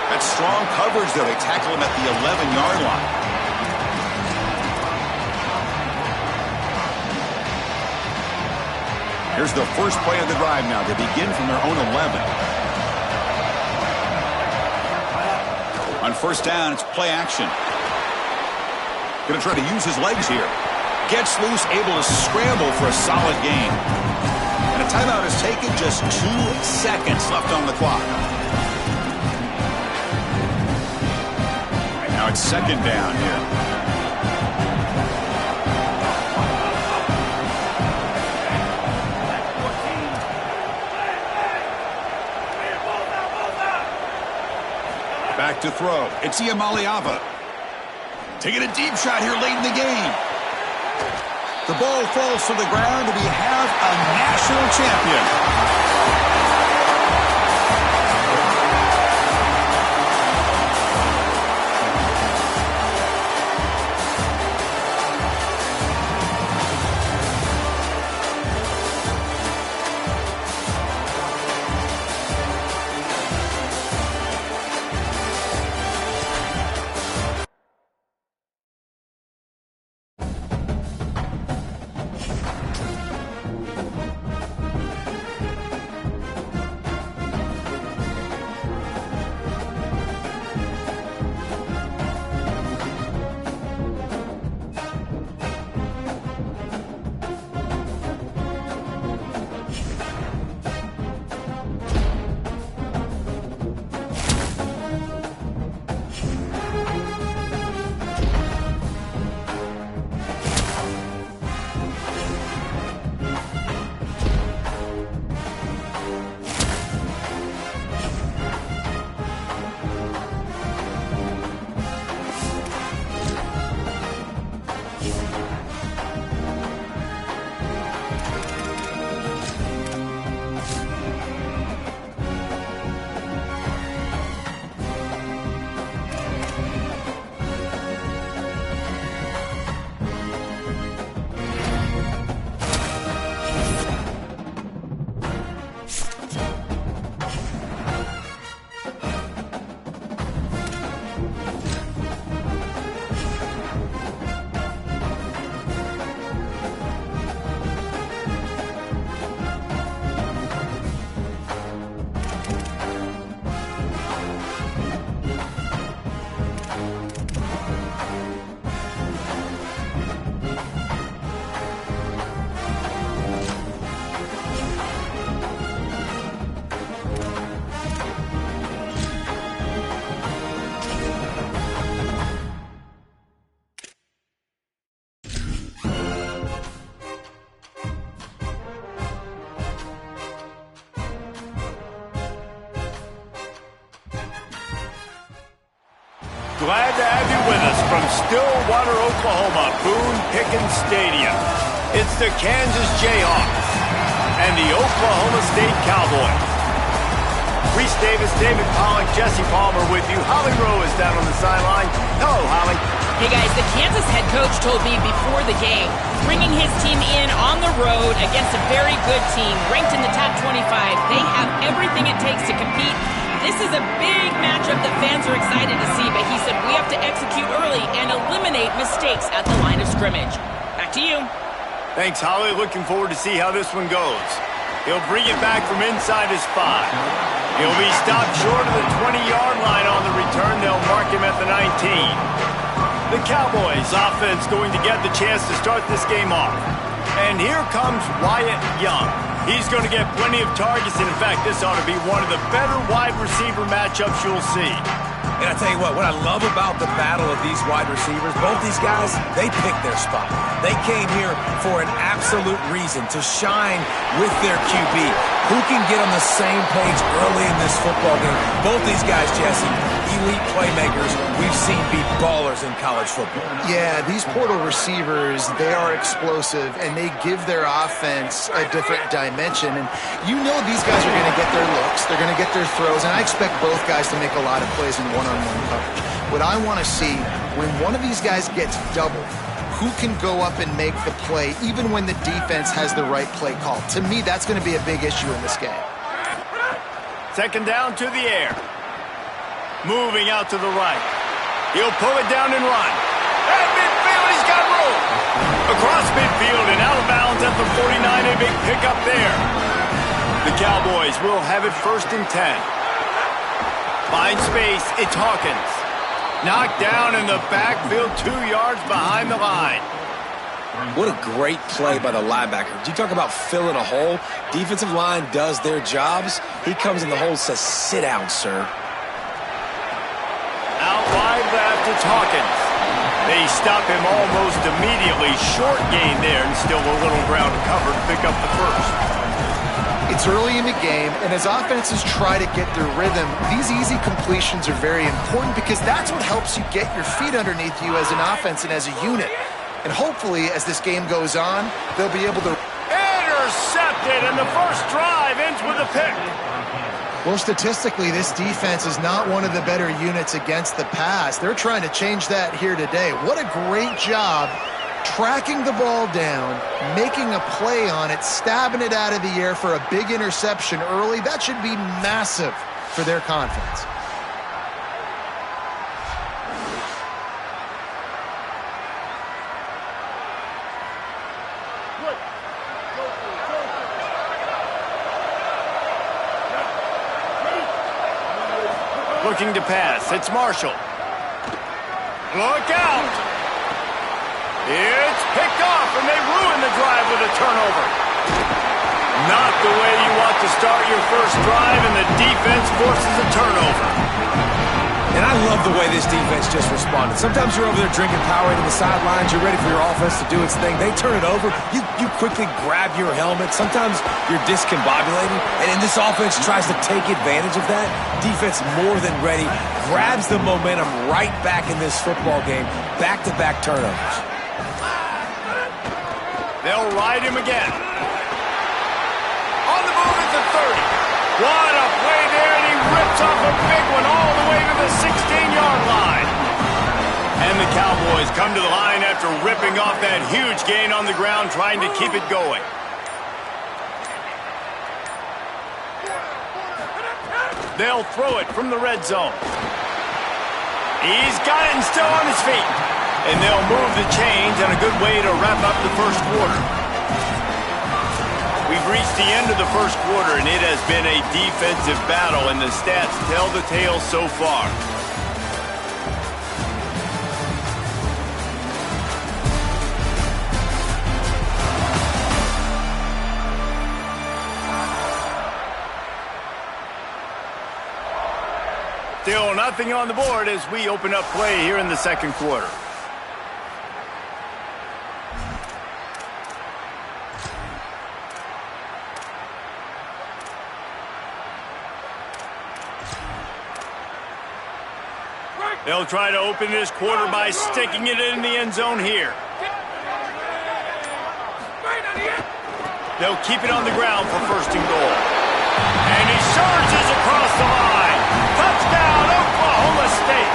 That's strong coverage, though. They tackle him at the 11-yard line. Here's the first play of the drive now. They begin from their own 11. On 1st down, it's play action. Going to try to use his legs here. Gets loose, able to scramble for a solid gain. And a timeout is taken, just 2 seconds left on the clock. And now it's 2nd down here. Back to throw. It's Iamaleava. Taking a deep shot here late in the game. The ball falls to the ground, and we have a national champion. Glad to have you with us from Stillwater, Oklahoma, Boone Pickens Stadium. It's the Kansas Jayhawks and the Oklahoma State Cowboys. Reese Davis, David Pollock, Jesse Palmer with you. Holly Rowe is down on the sideline. Hello, Holly. Hey guys, the Kansas head coach told me before the game, bringing his team in on the road against a very good team, ranked in the top 25. They have everything it takes to compete. This is a big matchup that fans are excited to see, but he said we have to execute early and eliminate mistakes at the line of scrimmage. Back to you. Thanks, Holly. Looking forward to see how this one goes. He'll bring it back from inside his 5. He'll be stopped short of the 20-yard line on the return. They'll mark him at the 19. The Cowboys offense going to get the chance to start this game off. And here comes Wyatt Young. He's going to get plenty of targets, and in fact, this ought to be one of the better wide receiver matchups you'll see. And I tell you what I love about the battle of these wide receivers, both these guys, they picked their spot. They came here for an absolute reason, to shine with their QB. Who can get on the same page early in this football game? Both these guys, Jesse, elite playmakers we've seen be ballers in college football. Yeah, these portal receivers, they are explosive, and they give their offense a different dimension. And you know these guys are going to get their looks, they're going to get their throws, and I expect both guys to make a lot of plays in one-on-one coverage. What I want to see, when one of these guys gets doubled, who can go up and make the play even when the defense has the right play call? To me, that's going to be a big issue in this game. Second down to the air. Moving out to the right. He'll pull it down and run. At midfield, he's got room. Across midfield and out of bounds at the 49. A big pickup there. The Cowboys will have it 1st and 10. Find space. It's Hawkins. Knocked down in the backfield, 2 yards behind the line. What a great play by the linebacker. You talk about filling a hole. Defensive line does their jobs. He comes in the hole and says, sit down, sir. Out wide left, it's Hawkins. They stop him almost immediately. Short gain there, and still a little ground to cover to pick up the first. It's early in the game, and as offenses try to get their rhythm, these easy completions are very important because that's what helps you get your feet underneath you as an offense and as a unit. And hopefully, as this game goes on, they'll be able to... Intercepted, and the first drive ends with a pick. Well, statistically, this defense is not one of the better units against the pass. They're trying to change that here today. What a great job tracking the ball down, making a play on it, stabbing it out of the air for a big interception early. That should be massive for their confidence. Looking to pass. It's Marshall. Look out! It's picked off, and they ruin the drive with a turnover. Not the way you want to start your first drive, and the defense forces a turnover. And I love the way this defense just responded. Sometimes you're over there drinking Powerade on the sidelines. You're ready for your offense to do its thing. They turn it over. You quickly grab your helmet. Sometimes you're discombobulated. And in this offense tries to take advantage of that. Defense more than ready. Grabs the momentum right back in this football game. Back-to-back turnovers. They'll ride him again. On the move at the 30. What a play there, and he rips off a big one all the way to the 16-yard line. And the Cowboys come to the line after ripping off that huge gain on the ground, trying to keep it going. They'll throw it from the red zone. He's got it and still on his feet. And they'll move the chains, and a good way to wrap up the first quarter. We've reached the end of the first quarter, and it has been a defensive battle, and the stats tell the tale so far. Still nothing on the board as we open up play here in the second quarter. They'll try to open this quarter by sticking it in the end zone here. They'll keep it on the ground for first and goal. And he surges across the line. Touchdown, Oklahoma State.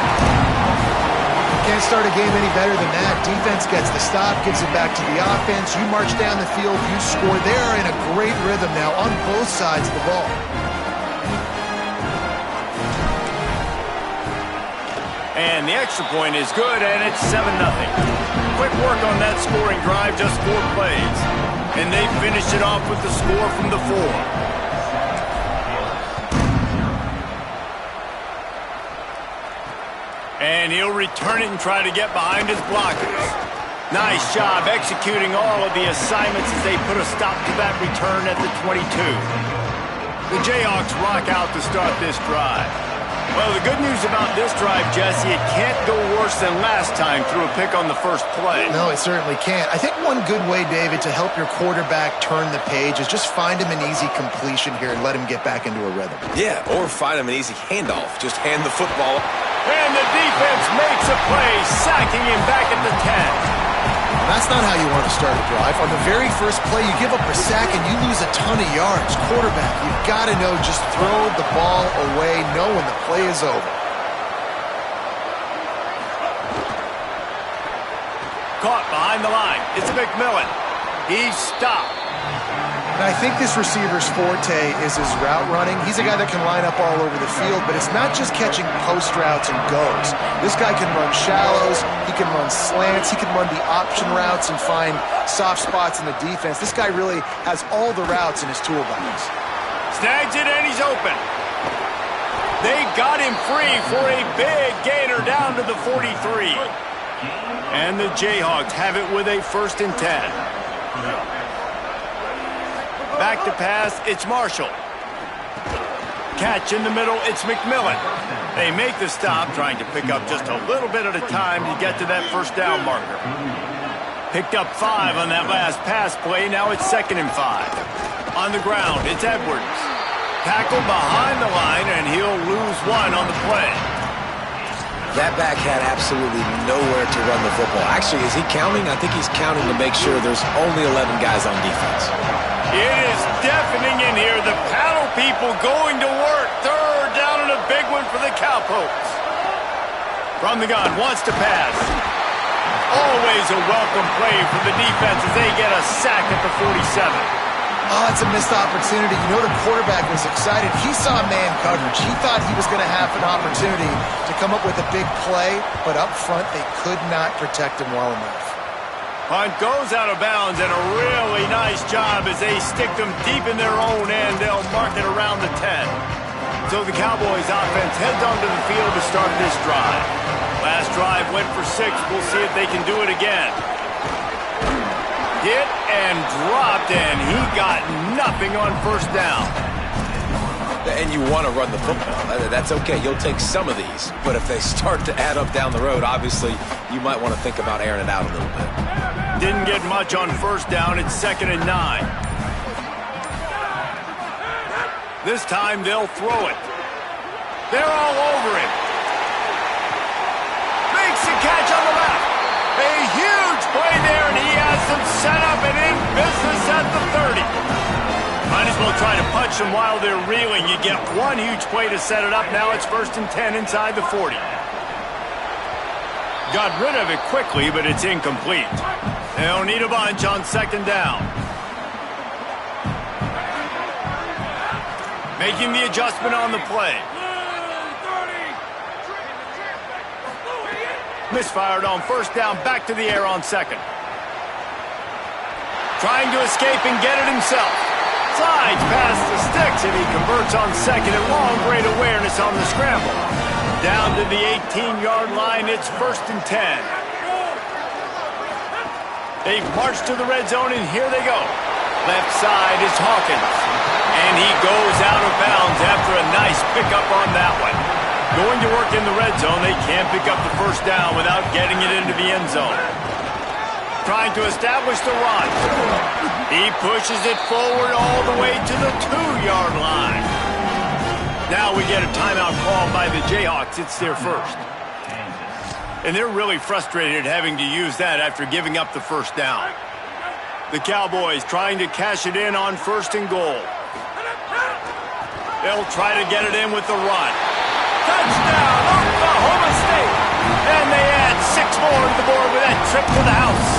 Can't start a game any better than that. Defense gets the stop, gives it back to the offense. You march down the field, you score. They're in a great rhythm now on both sides of the ball. And the extra point is good, and it's 7-0. Quick work on that scoring drive, just 4 plays. And they finished it off with the score from the 4. And he'll return it and try to get behind his blockers. Nice job executing all of the assignments as they put a stop to that return at the 22. The Jayhawks rock out to start this drive. Well, the good news about this drive, Jesse, it can't go worse than last time through a pick on the first play. No, it certainly can't. I think one good way, David, to help your quarterback turn the page is just find him an easy completion here and let him get back into a rhythm. Yeah, or find him an easy handoff. Just hand the football. And the defense makes a play, sacking him back at the 10. That's not how you want to start a drive. On the very first play, you give up a sack and you lose a ton of yards. Quarterback, you've got to know, just throw the ball away, know when the play is over. Caught behind the line. It's McMillan. He's stopped. And I think this receiver's forte is his route running. He's a guy that can line up all over the field, but it's not just catching post routes and goes. This guy can run shallows, he can run slants, he can run the option routes and find soft spots in the defense. This guy really has all the routes in his toolbox. Snags it and he's open. They got him free for a big gainer down to the 43. And the Jayhawks have it with a 1st and 10. Back to pass, it's Marshall. Catch in the middle, it's McMillan. They make the stop, trying to pick up just a little bit at a time to get to that first down marker. Picked up 5 on that last pass play, now it's 2nd and 5. On the ground, it's Edwards. Tackled behind the line, and he'll lose 1 on the play. That back had absolutely nowhere to run the football. Actually, is he counting? I think he's counting to make sure there's only 11 guys on defense. It is deafening in here. The paddle people going to work. 3rd down and a big one for the Cowpokes. From the gun, wants to pass. Always a welcome play for the defense as they get a sack at the 47. Oh, it's a missed opportunity. You know the quarterback was excited. He saw man coverage. He thought he was going to have an opportunity to come up with a big play, but up front they could not protect him well enough. Punt goes out of bounds, and a really nice job as they stick them deep in their own end. They'll mark it around the 10. So the Cowboys offense heads onto the field to start this drive. Last drive went for 6. We'll see if they can do it again. Hit and dropped, and he got nothing on 1st down. And you want to run the football. That's okay. You'll take some of these. But if they start to add up down the road, obviously, you might want to think about airing it out a little bit. Didn't get much on 1st down. It's 2nd and 9. This time, they'll throw it. They're all over him. Makes the catch on the left. A huge play there, and he has them set up and in business at the 30. Might as well try to punch them while they're reeling. You get one huge play to set it up. Now it's 1st and 10 inside the 40. Got rid of it quickly, but it's incomplete. They'll need a bunch on 2nd down. Making the adjustment on the play. Misfired on 1st down, back to the air on 2nd. Trying to escape and get it himself. Slides past the sticks, and he converts on 2nd and long. Great awareness on the scramble. Down to the 18-yard line, it's 1st and 10. They've marched to the red zone, and here they go. Left side is Hawkins. And he goes out of bounds after a nice pickup on that one. Going to work in the red zone, they can't pick up the 1st down without getting it into the end zone. Trying to establish the run. He pushes it forward all the way to the 2-yard line. Now we get a timeout called by the Jayhawks. It's their 1st. And they're really frustrated having to use that after giving up the first down. The Cowboys trying to cash it in on 1st and goal. They'll try to get it in with the run. Touchdown, Oklahoma State! And they add 6 more to the board with that trip to the house.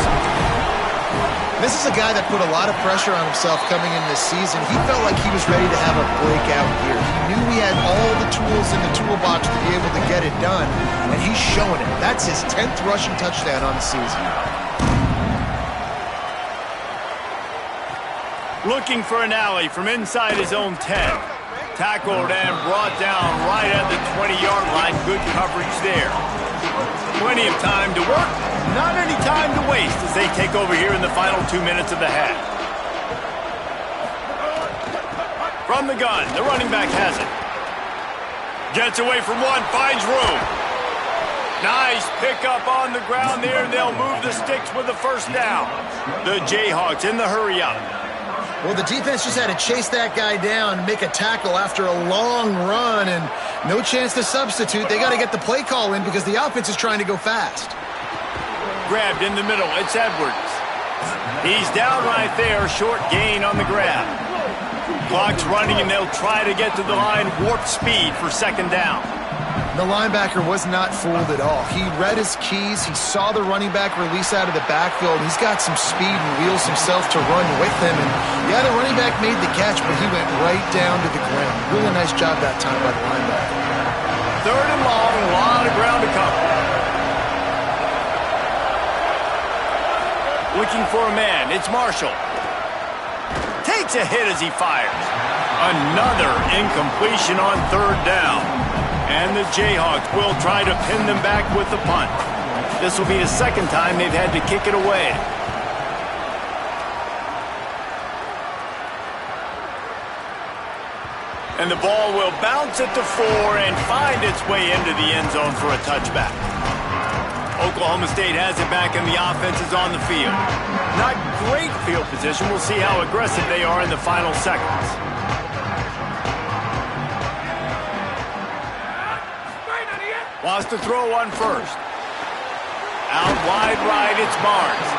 This is a guy that put a lot of pressure on himself coming in this season. He felt like he was ready to have a breakout year. He knew he had all the tools in the toolbox to be able to get it done, and he's showing it. That's his 10th rushing touchdown on the season. Looking for an alley from inside his own 10. Tackled and brought down right at the 20-yard line. Good coverage there. Plenty of time to work. Not any time to waste as they take over here in the final 2 minutes of the half. From the gun, the running back has it. Gets away from one, finds room. Nice pickup on the ground there, and they'll move the sticks with the first down. The Jayhawks in the hurry-up. Well, the defense just had to chase that guy down and make a tackle after a long run, and no chance to substitute. They got to get the play call in because the offense is trying to go fast. Grabbed in the middle. It's Edwards. He's down right there. Short gain on the grab. Clock's running, and they'll try to get to the line. Warp speed for 2nd down. The linebacker was not fooled at all. He read his keys. He saw the running back release out of the backfield. He's got some speed and wheels himself to run with him. And yeah, the running back made the catch, but he went right down to the ground. Really nice job that time by the linebacker. 3rd and long, a lot of ground to cover. Looking for a man. It's Marshall. Takes a hit as he fires. Another incompletion on 3rd down. And the Jayhawks will try to pin them back with the punt. This will be the 2nd time they've had to kick it away. And the ball will bounce at the 4 and find its way into the end zone for a touchback. Oklahoma State has it back, and the offense is on the field. Not great field position. We'll see how aggressive they are in the final seconds. Wants to throw one first. Out wide right, it's Barnes.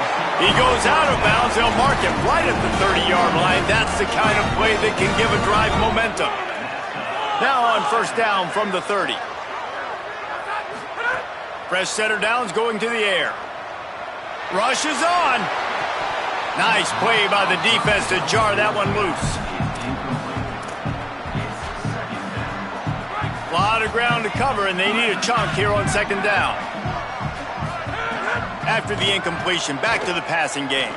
He goes out of bounds. They'll mark him right at the 30-yard line. That's the kind of play that can give a drive momentum. Now on 1st down from the 30. Fresh setter downs going to the air. Rush is on. Nice play by the defense to jar that one loose. A lot of ground to cover, and they need a chunk here on 2nd down. After the incompletion, back to the passing game.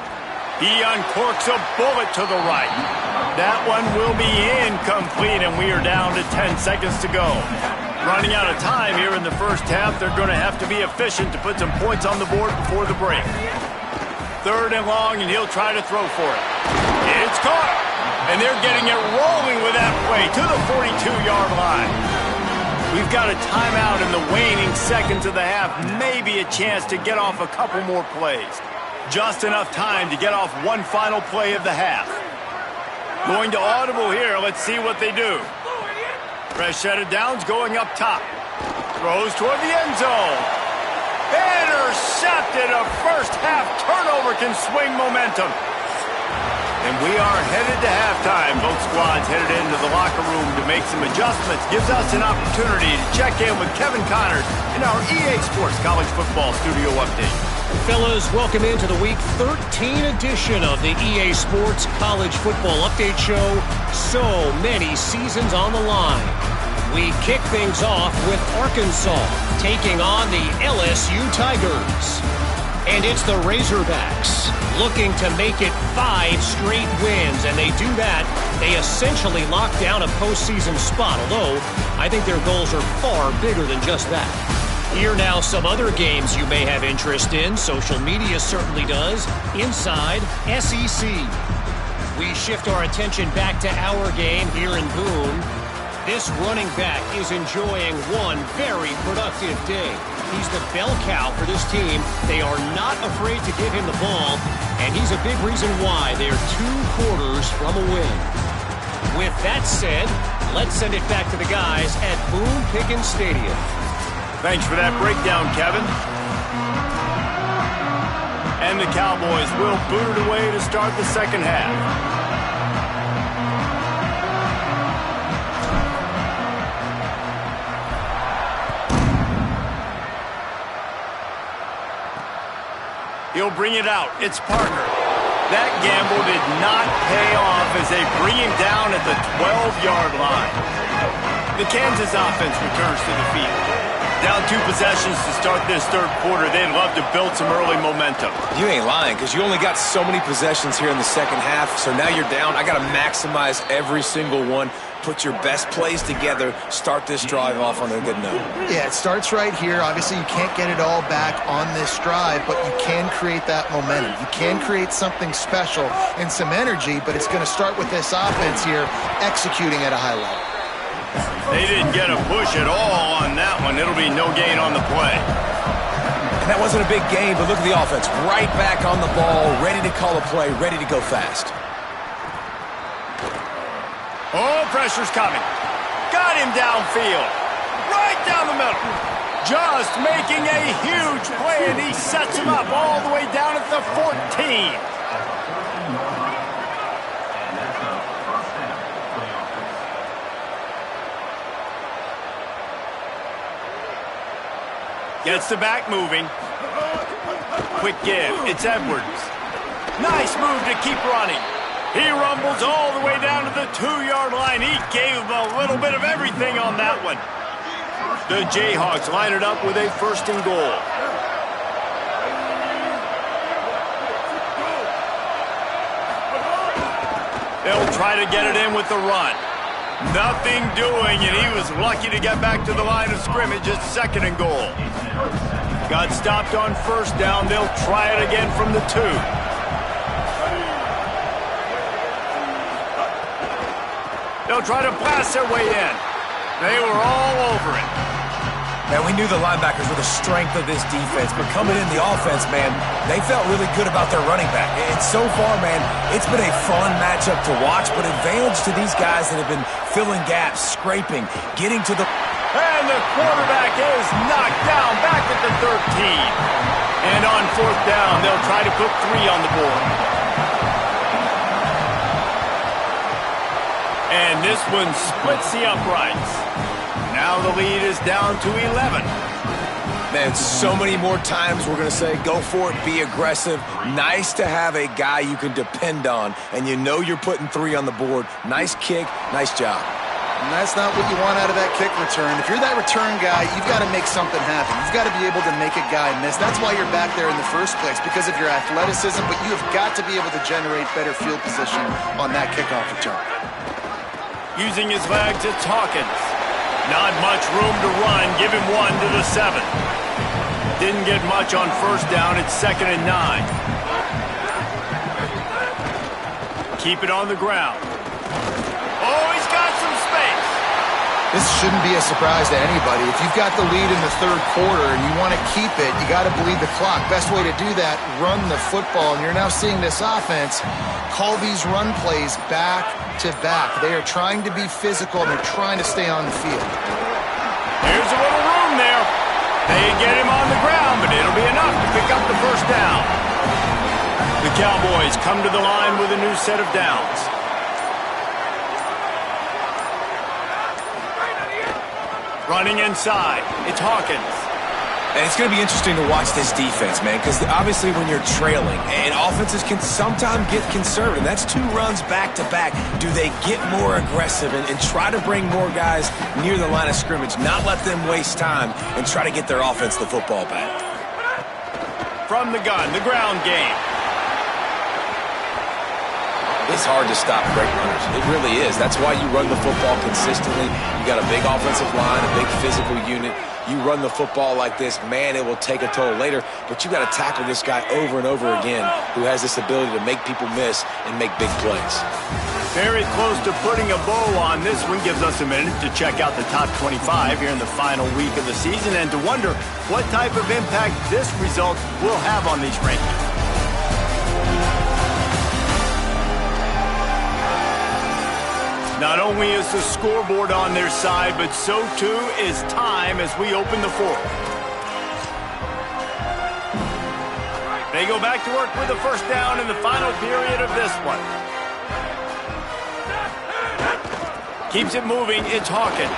He uncorks a bullet to the right. That one will be incomplete, and we are down to 10 seconds to go. Running out of time here in the first half. They're going to have to be efficient to put some points on the board before the break. 3rd and long, and he'll try to throw for it. It's caught, and they're getting it rolling with that play to the 42-yard line. We've got a timeout in the waning seconds of the half. Maybe a chance to get off a couple more plays. Just enough time to get off one final play of the half. Going to audible here. Let's see what they do. Fresh set of downs going up top. Throws toward the end zone. Intercepted. A first half turnover can swing momentum. And we are headed to halftime. Both squads headed into the locker room to make some adjustments. Gives us an opportunity to check in with Kevin Connors in our EA Sports College Football Studio Update. Fellas, welcome into the Week 13 edition of the EA Sports College Football Update Show. So many seasons on the line. We kick things off with Arkansas taking on the LSU Tigers. And it's the Razorbacks looking to make it 5 straight wins. And they do that. They essentially lock down a postseason spot, although I think their goals are far bigger than just that. Here now some other games you may have interest in. Social media certainly does. Inside SEC. We shift our attention back to our game here in Boone. This running back is enjoying one very productive day. He's the bell cow for this team. They are not afraid to give him the ball, and he's a big reason why they're 2 quarters from a win. With that said, let's send it back to the guys at Boone Pickens Stadium. Thanks for that breakdown, Kevin. And the Cowboys will boot it away to start the second half. He'll bring it out. It's Parker. That gamble did not pay off as they bring him down at the 12-yard line. The Kansas offense returns to the field. Down 2 possessions to start this third quarter. They'd love to build some early momentum. You ain't lying, because you only got so many possessions here in the second half, so now you're down. I got to maximize every single one. Put your best plays together. Start this drive off on a good note. Yeah, it starts right here. Obviously, you can't get it all back on this drive, but you can create that momentum. You can create something special and some energy, but it's going to start with this offense here executing at a high level. They didn't get a push at all on that one. It'll be no gain on the play. And that wasn't a big gain, but look at the offense. Right back on the ball, ready to call a play, ready to go fast. Oh, pressure's coming. Got him downfield. Right down the middle. Just making a huge play, and he sets him up all the way down at the 14. Gets the back moving. Quick give. It's Edwards. Nice move to keep running. He rumbles all the way down to the 2-yard line. He gave him a little bit of everything on that one. The Jayhawks line it up with a 1st and goal. They'll try to get it in with the run. Nothing doing, and he was lucky to get back to the line of scrimmage at 2nd and goal. Got stopped on 1st down. They'll try it again from the 2. They'll try to blast their way in. They were all over it. Man, we knew the linebackers were the strength of this defense, but coming in the offense, man, they felt really good about their running back. And so far, man, it's been a fun matchup to watch, but advantage to these guys that have been filling gaps, scraping, getting to the... And the quarterback is knocked down back at the 13. And on 4th down, they'll try to put 3 on the board. And this one splits the uprights. Now the lead is down to 11. Man, so many more times we're going to say, go for it, be aggressive. Nice to have a guy you can depend on, and you know you're putting 3 on the board. Nice kick, nice job. And that's not what you want out of that kick return. If you're that return guy, you've got to make something happen. You've got to be able to make a guy miss. That's why you're back there in the first place, because of your athleticism, but you have got to be able to generate better field position on that kickoff return. Using his legs, it's Hawkins. Not much room to run. Give him 1 to the 7. Didn't get much on 1st down. It's 2nd and 9. Keep it on the ground. Oh, he's got some space. This shouldn't be a surprise to anybody. If you've got the lead in the 3rd quarter and you want to keep it, you got to bleed the clock. Best way to do that, run the football. And you're now seeing this offense call these run plays back to back. They are trying to be physical, and they're trying to stay on the field. Here's a little room there. They get him on the ground, but it'll be enough to pick up the 1st down. The Cowboys come to the line with a new set of downs. Running inside, it's Hawkins. And it's going to be interesting to watch this defense, man, because obviously when you're trailing, and offenses can sometimes get conservative. That's 2 runs back-to-back. Do they get more aggressive and try to bring more guys near the line of scrimmage, not let them waste time, and try to get their offense the football back? From the gun, the ground game. It's hard to stop great runners. It really is. That's why you run the football consistently. You got a big offensive line, a big physical unit. You run the football like this, man, it will take a toll later. But you got to tackle this guy over and over again who has this ability to make people miss and make big plays. Very close to putting a bow on this one. Gives us a minute to check out the top 25 here in the final week of the season and to wonder what type of impact this result will have on these rankings. Not Not only is the scoreboard on their side, but so too is time as we open the fourth. They go back to work with a first down in the final period of this one. Keeps it moving. It's Hawkins.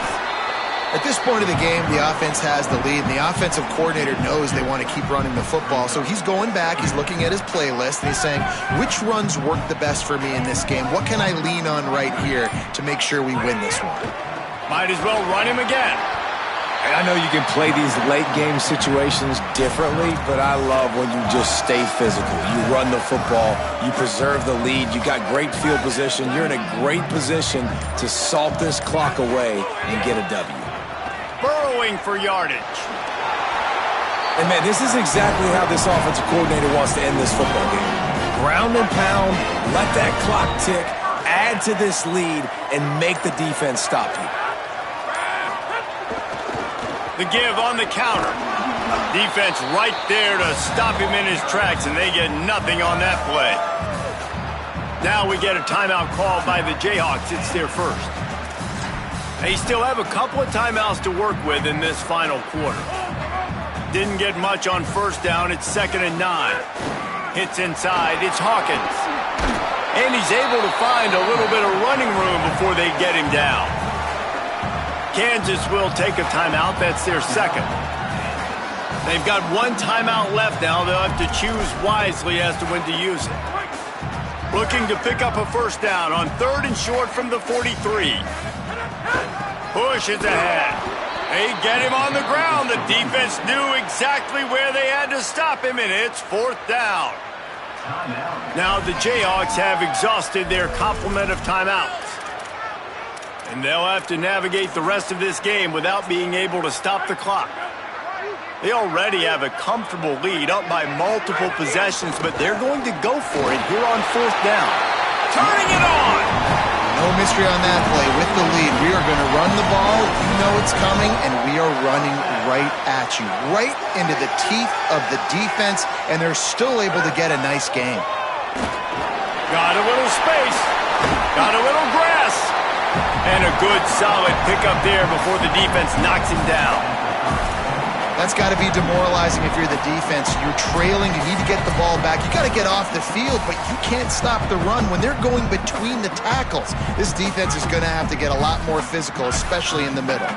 At this point of the game, the offense has the lead, and the offensive coordinator knows they want to keep running the football. So he's going back, he's looking at his playlist, and he's saying, which runs work the best for me in this game? What can I lean on right here to make sure we win this one? Might as well run him again. And I know you can play these late game situations differently, but I love when you just stay physical. You run the football, you preserve the lead, you got great field position, you're in a great position to salt this clock away and get a W. Burrowing for yardage. And man, this is exactly how this offensive coordinator wants to end this football game. Ground and pound, let that clock tick, add to this lead, and make the defense stop you. The give on the counter. Defense right there to stop him in his tracks, and they get nothing on that play. Now we get a timeout called by the Jayhawks. It's their first. They still have a couple of timeouts to work with in this final quarter. Didn't get much on first down. It's 2nd and 9. Hits inside. It's Hawkins. And he's able to find a little bit of running room before they get him down. Kansas will take a timeout. That's their second. They've got one timeout left now. They'll have to choose wisely as to when to use it. Looking to pick up a first down on 3rd and short from the 43. Pushes ahead. They get him on the ground. The defense knew exactly where they had to stop him, and it's 4th down. Now the Jayhawks have exhausted their complement of timeouts. And they'll have to navigate the rest of this game without being able to stop the clock. They already have a comfortable lead up by multiple possessions, but they're going to go for it here on 4th down. Turning it on! No mystery on that play. With the lead, we are going to run the ball. You know it's coming, and we are running right at you. Right into the teeth of the defense, and they're still able to get a nice game. Got a little space. Got a little grass. And a good, solid pickup there before the defense knocks him down. That's got to be demoralizing if you're the defense. You're trailing. You need to get the ball back. You got to get off the field, but you can't stop the run when they're going between the tackles. This defense is going to have to get a lot more physical, especially in the middle.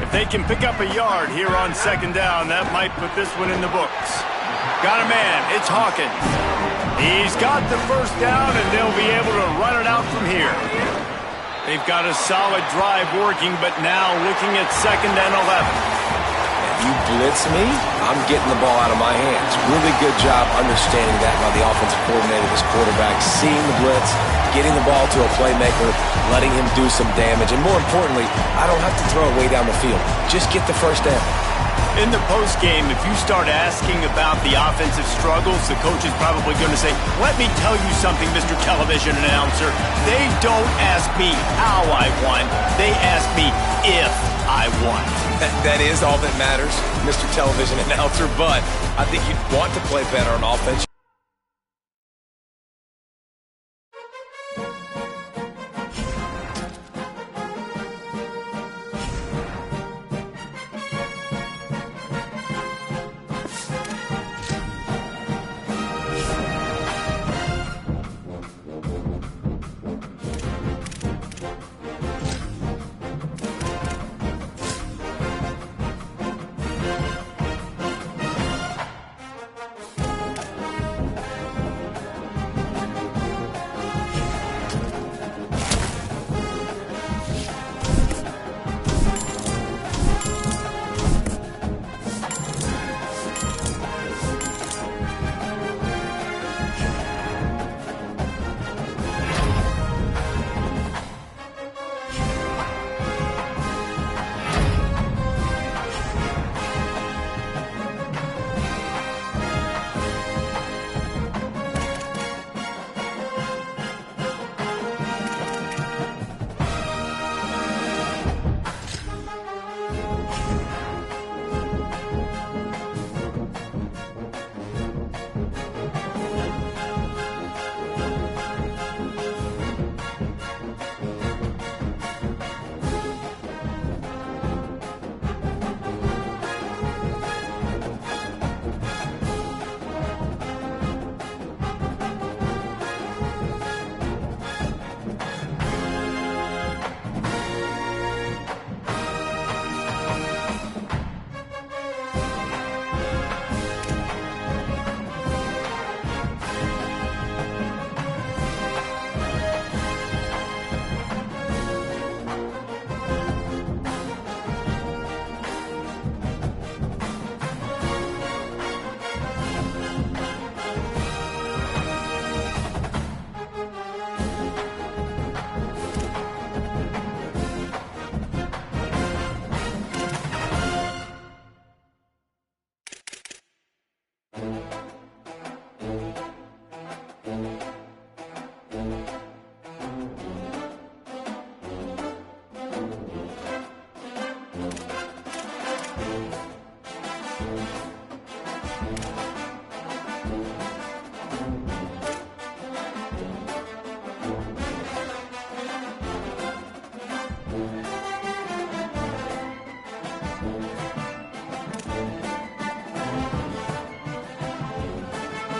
If they can pick up a yard here on 2nd down, that might put this one in the books. Got a man. It's Hawkins. He's got the first down, and they'll be able to run it out from here. They've got a solid drive working, but now looking at 2nd and 11. If you blitz me, I'm getting the ball out of my hands. Really good job understanding that by the offensive coordinator, this quarterback, seeing the blitz, getting the ball to a playmaker, letting him do some damage, and more importantly, I don't have to throw it way down the field. Just get the first down. In the postgame, if you start asking about the offensive struggles, the coach is probably going to say, let me tell you something, Mr. Television Announcer. They don't ask me how I won. They ask me if I won. That is all that matters, Mr. Television Announcer, but I think you'd want to play better on offense.